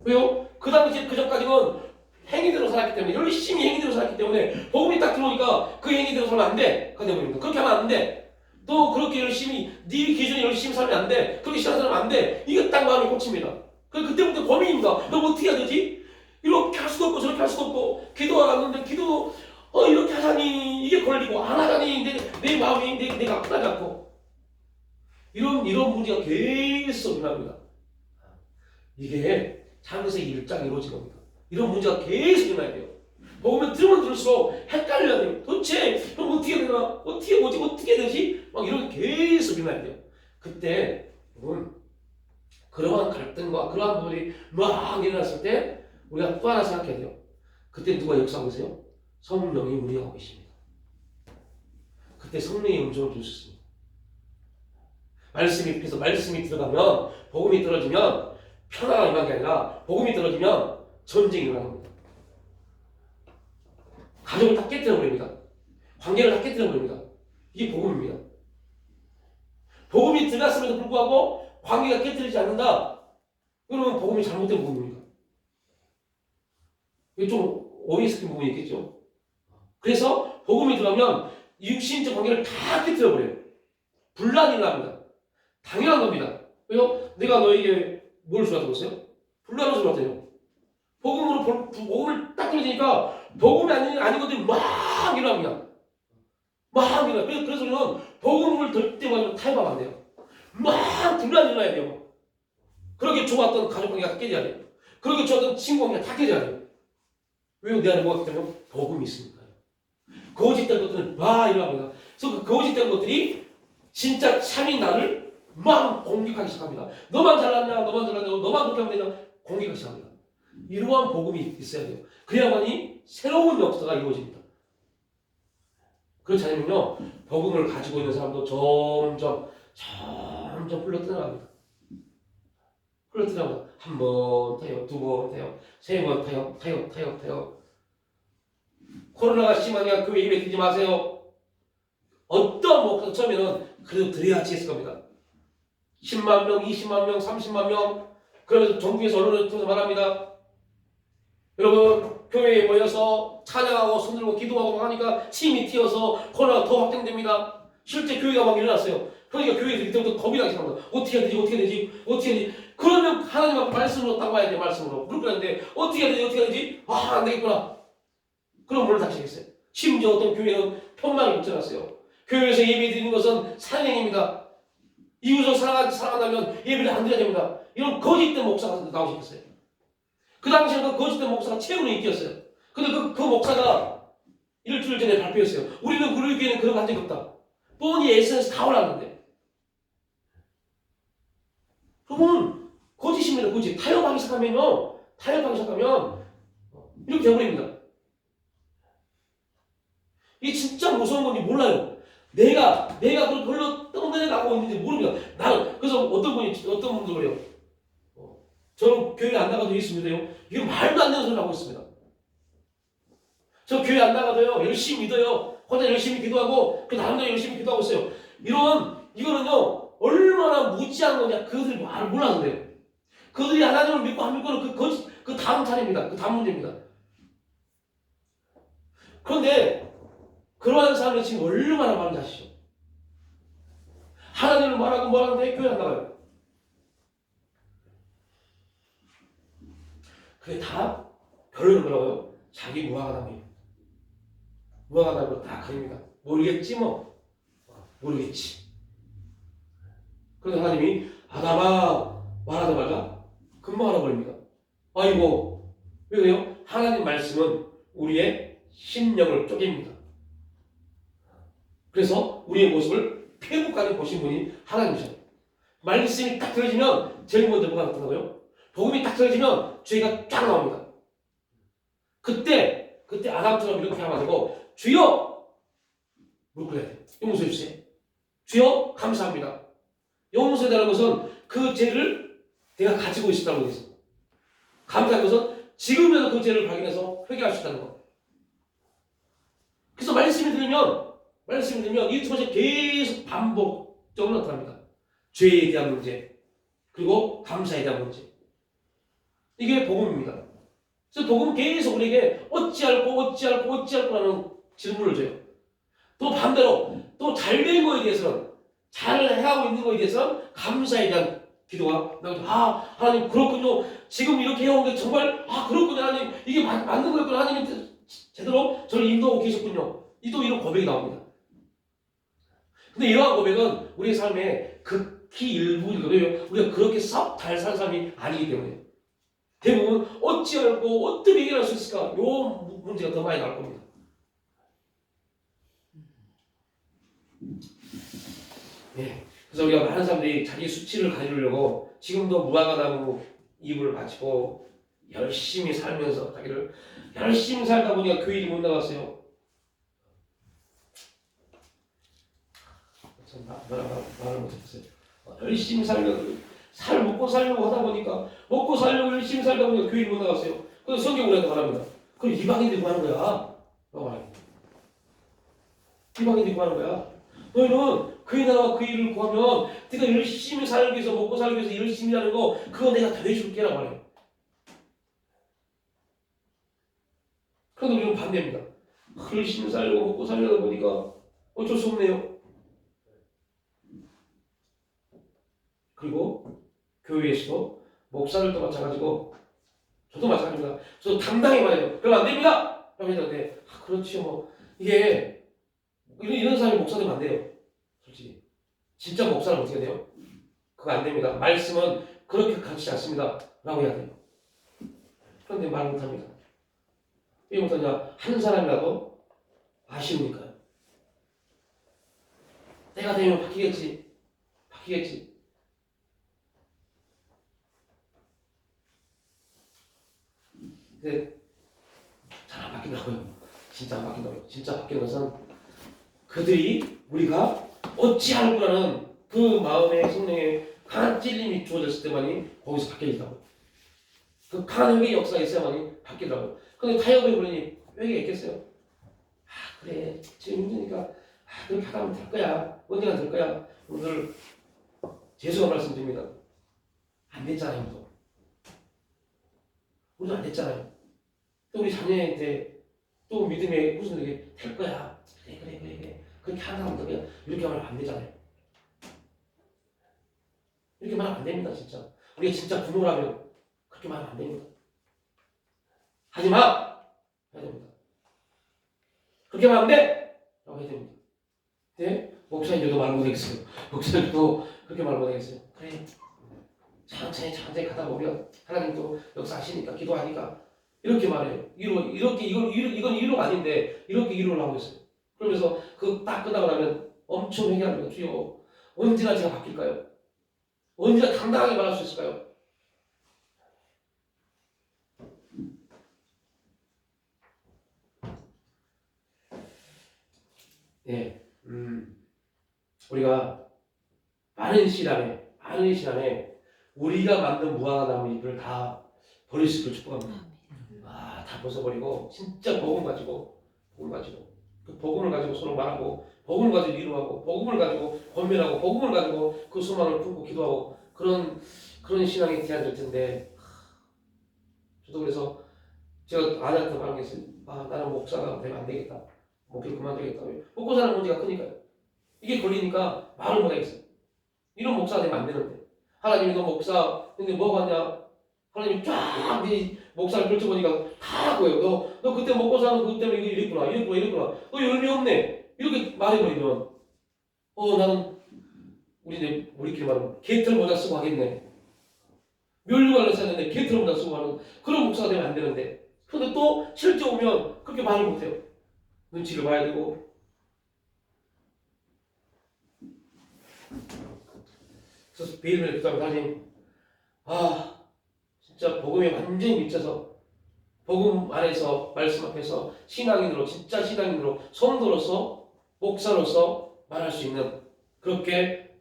왜요? 그 당시 그 전까지는 행위대로 살았기 때문에 열심히 행위대로 살았기 때문에 복음이 딱 들어오니까 그 행위대로 살면 안 돼. 그게 됩니다. 그렇게 하면 안 돼. 또 그렇게 열심히 네 기준에 열심히 살면 안 돼. 그렇게 시작하면 안 돼. 이게 딱 마음이 꽂힙니다. 그때부터 고민입니다. 너 어떻게 해야 되지? 이렇게 할 수도 없고 저렇게 할 수도 없고 기도하는데 기도 이렇게 하자니 이게 걸리고 안 하자니 내 마음이 내가 편하지 않고 이런 문제가 계속 일어납니다. 이게 창세기 1장에 이루어진 겁니다. 이런 문제가 계속 일어나야 돼요. 복음을 들으면 들을수록 헷갈려야 돼요. 도대체 그럼 어떻게 되나? 어떻게 뭐지? 어떻게 되지? 막 이런 게 계속 일어나야 돼요. 그때 그러한 갈등과 그러한 부분이 막 일어났을 때 우리가 또 하나 생각해야 돼요. 그때 누가 역사하고 계세요? 성령이 운행하고 계십니다. 그때 성령의 음성을 들을 수 있습니다. 말씀이 들어가면 복음이 떨어지면 평화가 임한 게 아니라 복음이 떨어지면 전쟁이 일어납니다. 가족을 다 깨뜨려버립니다. 관계를 다 깨뜨려버립니다. 이게 복음입니다. 복음이 들어갔음에도 불구하고 관계가 깨뜨리지 않는다? 그러면 복음이 잘못된 복음입니다. 이게 좀 오해시킨 부분이 있겠죠. 그래서 복음이 들어가면 육신적 관계를 다 깨뜨려버려요. 분란이 일어납니다. 당연한 겁니다. 왜요? 내가 너에게 뭘 주라고 했어요? 분란을 주라고. 복음을 딱 들으니까 복음이 아닌 것들이 막 일어납니다. 막 일어나요. 그래서 우리는 복음을 들 때마다 타협하면 안 돼요. 막 분란이 일어나야 돼요. 그렇게 좋았던 가족관계가 깨져야 돼요. 그렇게 좋았던 친구관계가 다 깨져야 돼요. 왜요? 내 안에 뭐가 있기 때문에? 복음이 있으니까요. 거짓된 것들은 막 일어납니다. 그래서 그 거짓된 것들이 진짜 참인 나를 막 공격하기 시작합니다. 너만 잘났냐? 너만 그렇게 하면 되냐? 공격하기 시작합니다. 이러한 복음이 있어야 돼요. 그래야만이 새로운 역사가 이루어집니다. 그렇지 않으면요, 복음을 가지고 있는 사람도 점점 흘러뜨려갑니다. 한 번 타요, 두 번 타요, 세 번 타요. 코로나가 심하니까 교회 예배 드리지 마세요. 어떤 목사 처음에는 그래도 드려야지 했을 겁니다. 10만 명, 20만 명, 30만 명. 그러면서 정부에서 언론을 통해서 말합니다. 여러분 교회에 모여서 찬양하고 손들고 기도하고 하니까 침이 튀어서 코로나가 더 확대됩니다. 실제 교회가 막 일어났어요. 그러니까 교회에서 그때부터 겁이 나기 시작합니다. 어떻게 해야 되지? 그러면 하나님 앞에 말씀으로 따라와야 돼. 말씀으로. 그렇게 하는데 어떻게 해야 되지? 안 되겠구나. 그럼 문을 닫히겠어요. 심지어 어떤 교회는 편만을 붙여놨어요. 교회에서 예배 드리는 것은 산행입니다. 이웃을 사랑한다면 예배를 안 드려야 됩니다. 이런 거짓된 목사가 나오셨어요. 그 당시에 그 거짓된 목사가 최고의 인기였어요. 근데 그 목사가 일주일 전에 발표했어요. 우리는 우리 교회는 그런 거 한 적이 없다. 뻔히 SNS 다 올랐는데. 그러면 거짓입니다. 거짓. 타협하기 시작하면 이렇게 되어버립니다. 이게 진짜 무서운 건지 몰라요. 내가 그걸 걸로 떠내려가고 있는지 모릅니다. 나는 그래서 어떤 분들 그래요. 저는 교회 안 나가도 있습니다요. 이거 말도 안 되는 소리를 하고 있습니다. 저 교회 안 나가도요 열심히 믿어요. 혼자 열심히 기도하고 그 나름대로 열심히 기도하고 있어요. 이거는요 얼마나 무지한 거냐 그들이 말을 몰라서 그래요. 그들이 하나님을 믿고 안 믿고는 그 다음 차례입니다. 그 다음 문제입니다. 그런데 그러한 사람이 지금 얼마나 많은지 아시죠? 하나님을 말하고 뭐하는데 교회 안 나가요. 그게 다 결론은 뭐라고요? 자기 무화과 나무예요. 무화과 나무로 다 가립니다. 모르겠지 뭐. 모르겠지. 그래서 하나님이 아담아 말하자마자 금방 알아버립니다. 아이고 왜요? 하나님 말씀은 우리의 심령을 쪼갭니다. 그래서 우리의 모습을 피부까지 보신 분이 하나님이셔요. 말씀이 딱 들어지면 제일 먼저 뭐가 나타나고요? 복음이 딱 들어지면 죄가 쫙 나옵니다. 그때 아담처럼 이렇게 하면 안 되고 주여 물고야 돼요. 용서해 주세요. 주여 감사합니다. 용서해달라는 것은 그 죄를 내가 가지고 있었다는 것입니다. 감사한 것은 지금이라도 그 죄를 발견해서 회개할 수 있다는 것. 그래서 말씀이 들으면 이 두 번째 계속 반복적으로 나타납니다. 죄에 대한 문제 그리고 감사에 대한 문제. 이게 복음입니다. 그래서 복음은 계속 우리에게 어찌할꼬라는 질문을 줘요. 또 반대로 또 잘된 거에 대해서는 잘 해가고 있는 거에 대해서는 감사에 대한 기도가 나오죠. 하나님 그렇군요. 지금 이렇게 해온 게 정말 그렇군요. 하나님 이게 맞는 거였구나. 하나님 제대로 저를 인도하고 계셨군요. 이런 고백이 나옵니다. 근데 이러한 고백은 우리의 삶의 극히 일부이거든요. 우리가 그렇게 썩 잘 사는 사람이 아니기 때문에 대부분 어찌할고 어떻게 해결할 수 있을까? 요 문제가 더 많이 나올 겁니다. 네. 그래서 우리가 많은 사람들이 자기 수치를 가리려고 지금도 무화과나무 잎을 바치고 열심히 살면서 자기를 열심히 살다 보니까 교회에 못 나갔어요. 말을 못했어요. 열심히 먹고 살려고 하다 보니까 먹고 살려고 열심히 살다 보니까 교회에 못 나갔어요. 그래서 성경을 해도 말합니다. 그럼 이방인들이 구하는 거야. 이방인들이 구하는 거야. 너희는 그의 나라와 그 일을 구하면 네가 열심히 살기 위해서 먹고 살기 위해서 열심히 하는 거 그거 내가 다 해줄게 라고 말해요. 그런데 우리는 반대입니다. 열심히 살려고 먹고 살려다 보니까 어쩔 수 없네요. 그리고 교회에서도 목사들도 마찬가지고 저도 마찬가지입니다. 저도 당당히 말해요. 그럼 안 됩니다. 라고 했는데 그렇지요 뭐 이게 이런 사람이 목사 되면 안 돼요. 솔직히 진짜 목사는 어떻게 돼요? 그거 안 됩니다. 말씀은 그렇게 가르치지 않습니다. 라고 해야 돼요. 그런데 말 못합니다. 왜 못하냐? 한 사람이라도 아쉬우니까요. 내가 되면 바뀌겠지. 근데 잘 안 바뀐다고요. 진짜 안 바뀐다고요. 진짜 바뀌는 것은 그들이 우리가 어찌할 거라는 그 마음의 성령의 강한 찔림이 주어졌을 때만이 거기서 바뀌어진다고. 그 강한 회개의 역사가 있어야만이 바뀌더라고요. 근데 타협해 보니 회개가 있겠어요? 그래 지금 힘드니까 그렇게 하다 보면 될 거야. 언젠가 될 거야. 오늘 죄송한 말씀드립니다. 안 됐잖아요. 우리도 안 됐잖아요. 또 우리 자녀한테 또 믿음의 후손에게 될 거야. 그래. 그렇게 하는 사람들 그냥 이렇게 말하면 안 되잖아요. 이렇게 말하면 안 됩니다, 진짜. 우리가 진짜 부모라면 그렇게 말하면 안 됩니다. 하지 마! 해야 됩니다. 그렇게 말하면 안 돼! 라고 해야 됩니다. 네? 목사님들도 말 못하겠어요. 목사님도 그렇게 말 못하겠어요. 그래. 천천히 가다 보면 하나님도 역사하시니까 기도하니까 이렇게 말해요. 이건 위로가 아닌데 이렇게 위로를 하고 있어요. 그러면서 그 딱 끝나고 나면 엄청 회개합니다. 주여 언제나 제가 바뀔까요? 언제나 당당하게 말할 수 있을까요? 네, 우리가 빠른 시간에 우리가 만든 무화과나무 잎을 다 버릴 수 있도록 축복합니다. 다 벗어버리고 진짜 복음 가지고 그 복음을 가지고 서로 말하고 복음을 가지고 위로하고 복음을 가지고 권면하고 복음을 가지고 그 소망을 품고 기도하고 그런 신앙이 돼야 될 텐데 저도 그래서 제가 아내한테 말한 게 있어요. 나는 목사가 되면 안 되겠다. 목회를 그만두겠다. 먹고 사는 문제가 크니까요. 이게 걸리니까 말을 못 하겠어요. 이런 목사가 되면 안 되는데 하나님이 너 목사 근데 뭐가 하냐? 하나님이 쫙 네 목사를 펼쳐보니까 다 보여. 너 그때 먹고 사는 그것 때문에 이거 이랬구나. 너 열매 없네. 이렇게 말해버리면 나는 우리끼리 말하면 개털 모자 쓰고 하겠네. 멸류관을 샀는데 개털 모자 쓰고 하는 그런 목사가 되면 안 되는데. 근데 또 실제 오면 그렇게 말을 못해요. 눈치를 봐야 되고. 그래서 매일매일 기도하면 하나님, 진짜 복음에 완전히 미쳐서 복음 안에서 말씀 앞에서 신앙인으로 진짜 신앙인으로 성도로서 목사로서 말할 수 있는 그렇게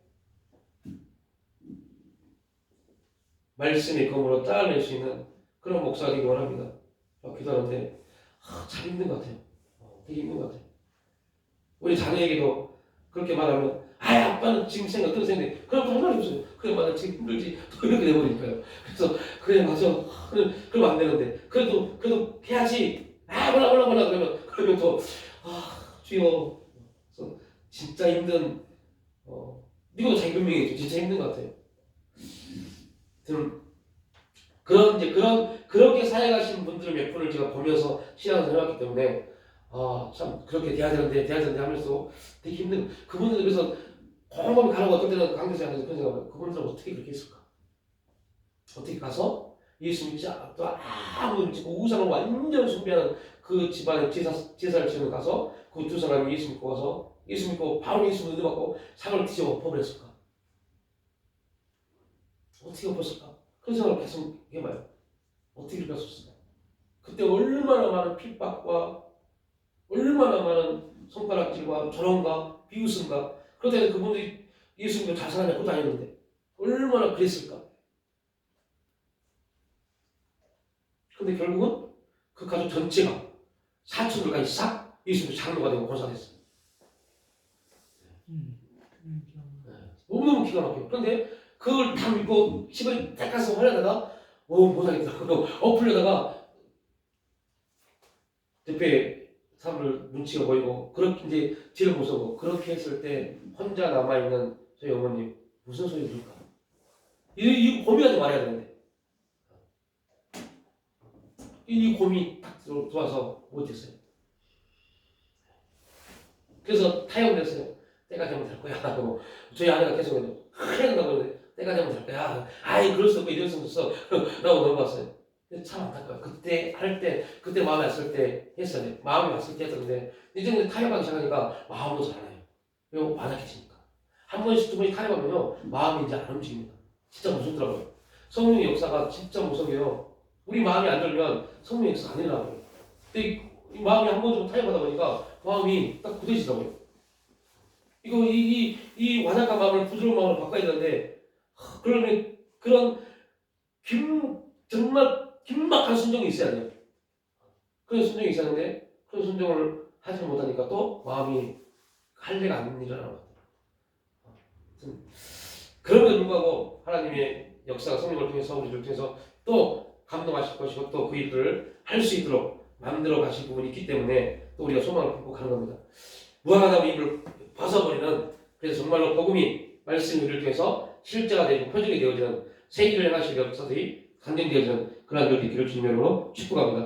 말씀의 검으로 따라낼 수 있는 그런 목사가 되기 원합니다. 기도하는데 참 힘든 것 같아요. 되게 힘든 것 같아요. 우리 자녀에게도 그렇게 말하면 아빠는 지금 어떤 생각인데 그럼 할 말이 없어요. 그래 맞아 지금 힘들지 또 이렇게 돼버리니까요. 그래서 그래 맞아 그러면 안 되는데 그래도 해야지 몰라 그러면 또 주여. 그래서 진짜 힘든 이것도 자기 변명이겠죠. 진짜 힘든 것 같아요. 그렇게 사역하신 분들 몇 분을 제가 보면서 신앙을 해왔기 때문에 참 그렇게 돼야 되는데 하면서 되게 힘든 그분들. 그래서 곰곰이 가라고 어떤 때는 강대에서 하면서 그런 생각을 그분들은 어떻게 그렇게 했을까? 어떻게 가서 예수 믿지 또 아무 우상을 완전 숭배하는 그 집안에 제사를 지내러 가서 그 두 사람이 예수 믿고 가서 예수 믿고 바로 예수 믿어 받고 사람을 뒤집어 엎어버렸을까? 어떻게 엎었을까? 그런 생각을 계속 해봐요. 어떻게 그렇게 했을까? 그때 얼마나 많은 핍박과 얼마나 많은 손가락질과 조롱과 비웃음과 그런데 그분들이 예수 믿고 잘 살아내고 다녔는데 얼마나 그랬을까? 근데 결국은 그 가족 전체가 사촌들까지 싹 예수 믿고 장로가 되고 권사됐어요. 너무너무 기가 막혀요. 그런데 그걸 다 믿고 집을 딱 가서 하려다가 못하겠다 엎으려다가 옆에 사람들 눈치가 보이고 그렇게 이제 뒤를 보고 그렇게 했을 때 혼자 남아있는 저희 어머님 무슨 소리 들을까? 이 고민하지 말아야 되는데 이 고민이 딱 들어와서 못했어요. 그래서 타협을 했어요. 때가 되면 될 거야 하고 저희 아내가 계속 큰일 난다고 그러는데 때가 되면 될 거야. 그럴 수 없고 이럴 수 없어 라고 넘어갔어요. 참 안타까워요. 그때 마음이 왔을 때 했어요. 마음이 왔을 때 했었는데 이제 타협하기 시작하니까 마음도 잘 안 해요. 왜 완악해지니까. 한 번씩 두 번씩 타협하면요 마음이 이제 안 움직입니다. 진짜 무섭더라고요. 성령의 역사가 진짜 무서워요. 우리 마음이 안 들면 성령의 역사가 안 일어나고요. 근데 이 마음이 한 번 정도 타협하다 보니까 마음이 딱 굳어지더라고요. 이 완악한 마음을 부드러운 마음으로 바꿔야 되는데 그러면 그런 정말 긴박한 순종이 있어야 돼요. 그런 순종이 있었는데 그런 순종을 하지 못하니까 또 마음이 할례가 안 일어나는 것 같아요. 그럼에도 불구하고 하나님의 역사가 성령을 통해서 우리를 통해서 또 감동하실 것이고 또 그 일들을 할 수 있도록 만들어 가실 부분이 있기 때문에 또 우리가 소망을 품고 가는 겁니다. 무한하다고 입을 벗어버리는 그래서 정말로 복음이 말씀 우리를 통해서 실제가 되고 표적이 되어지는 새 일을 행하실 역사들이 간증되어지는 그런 일이 있기를 주님의 이름으로 축복합니다.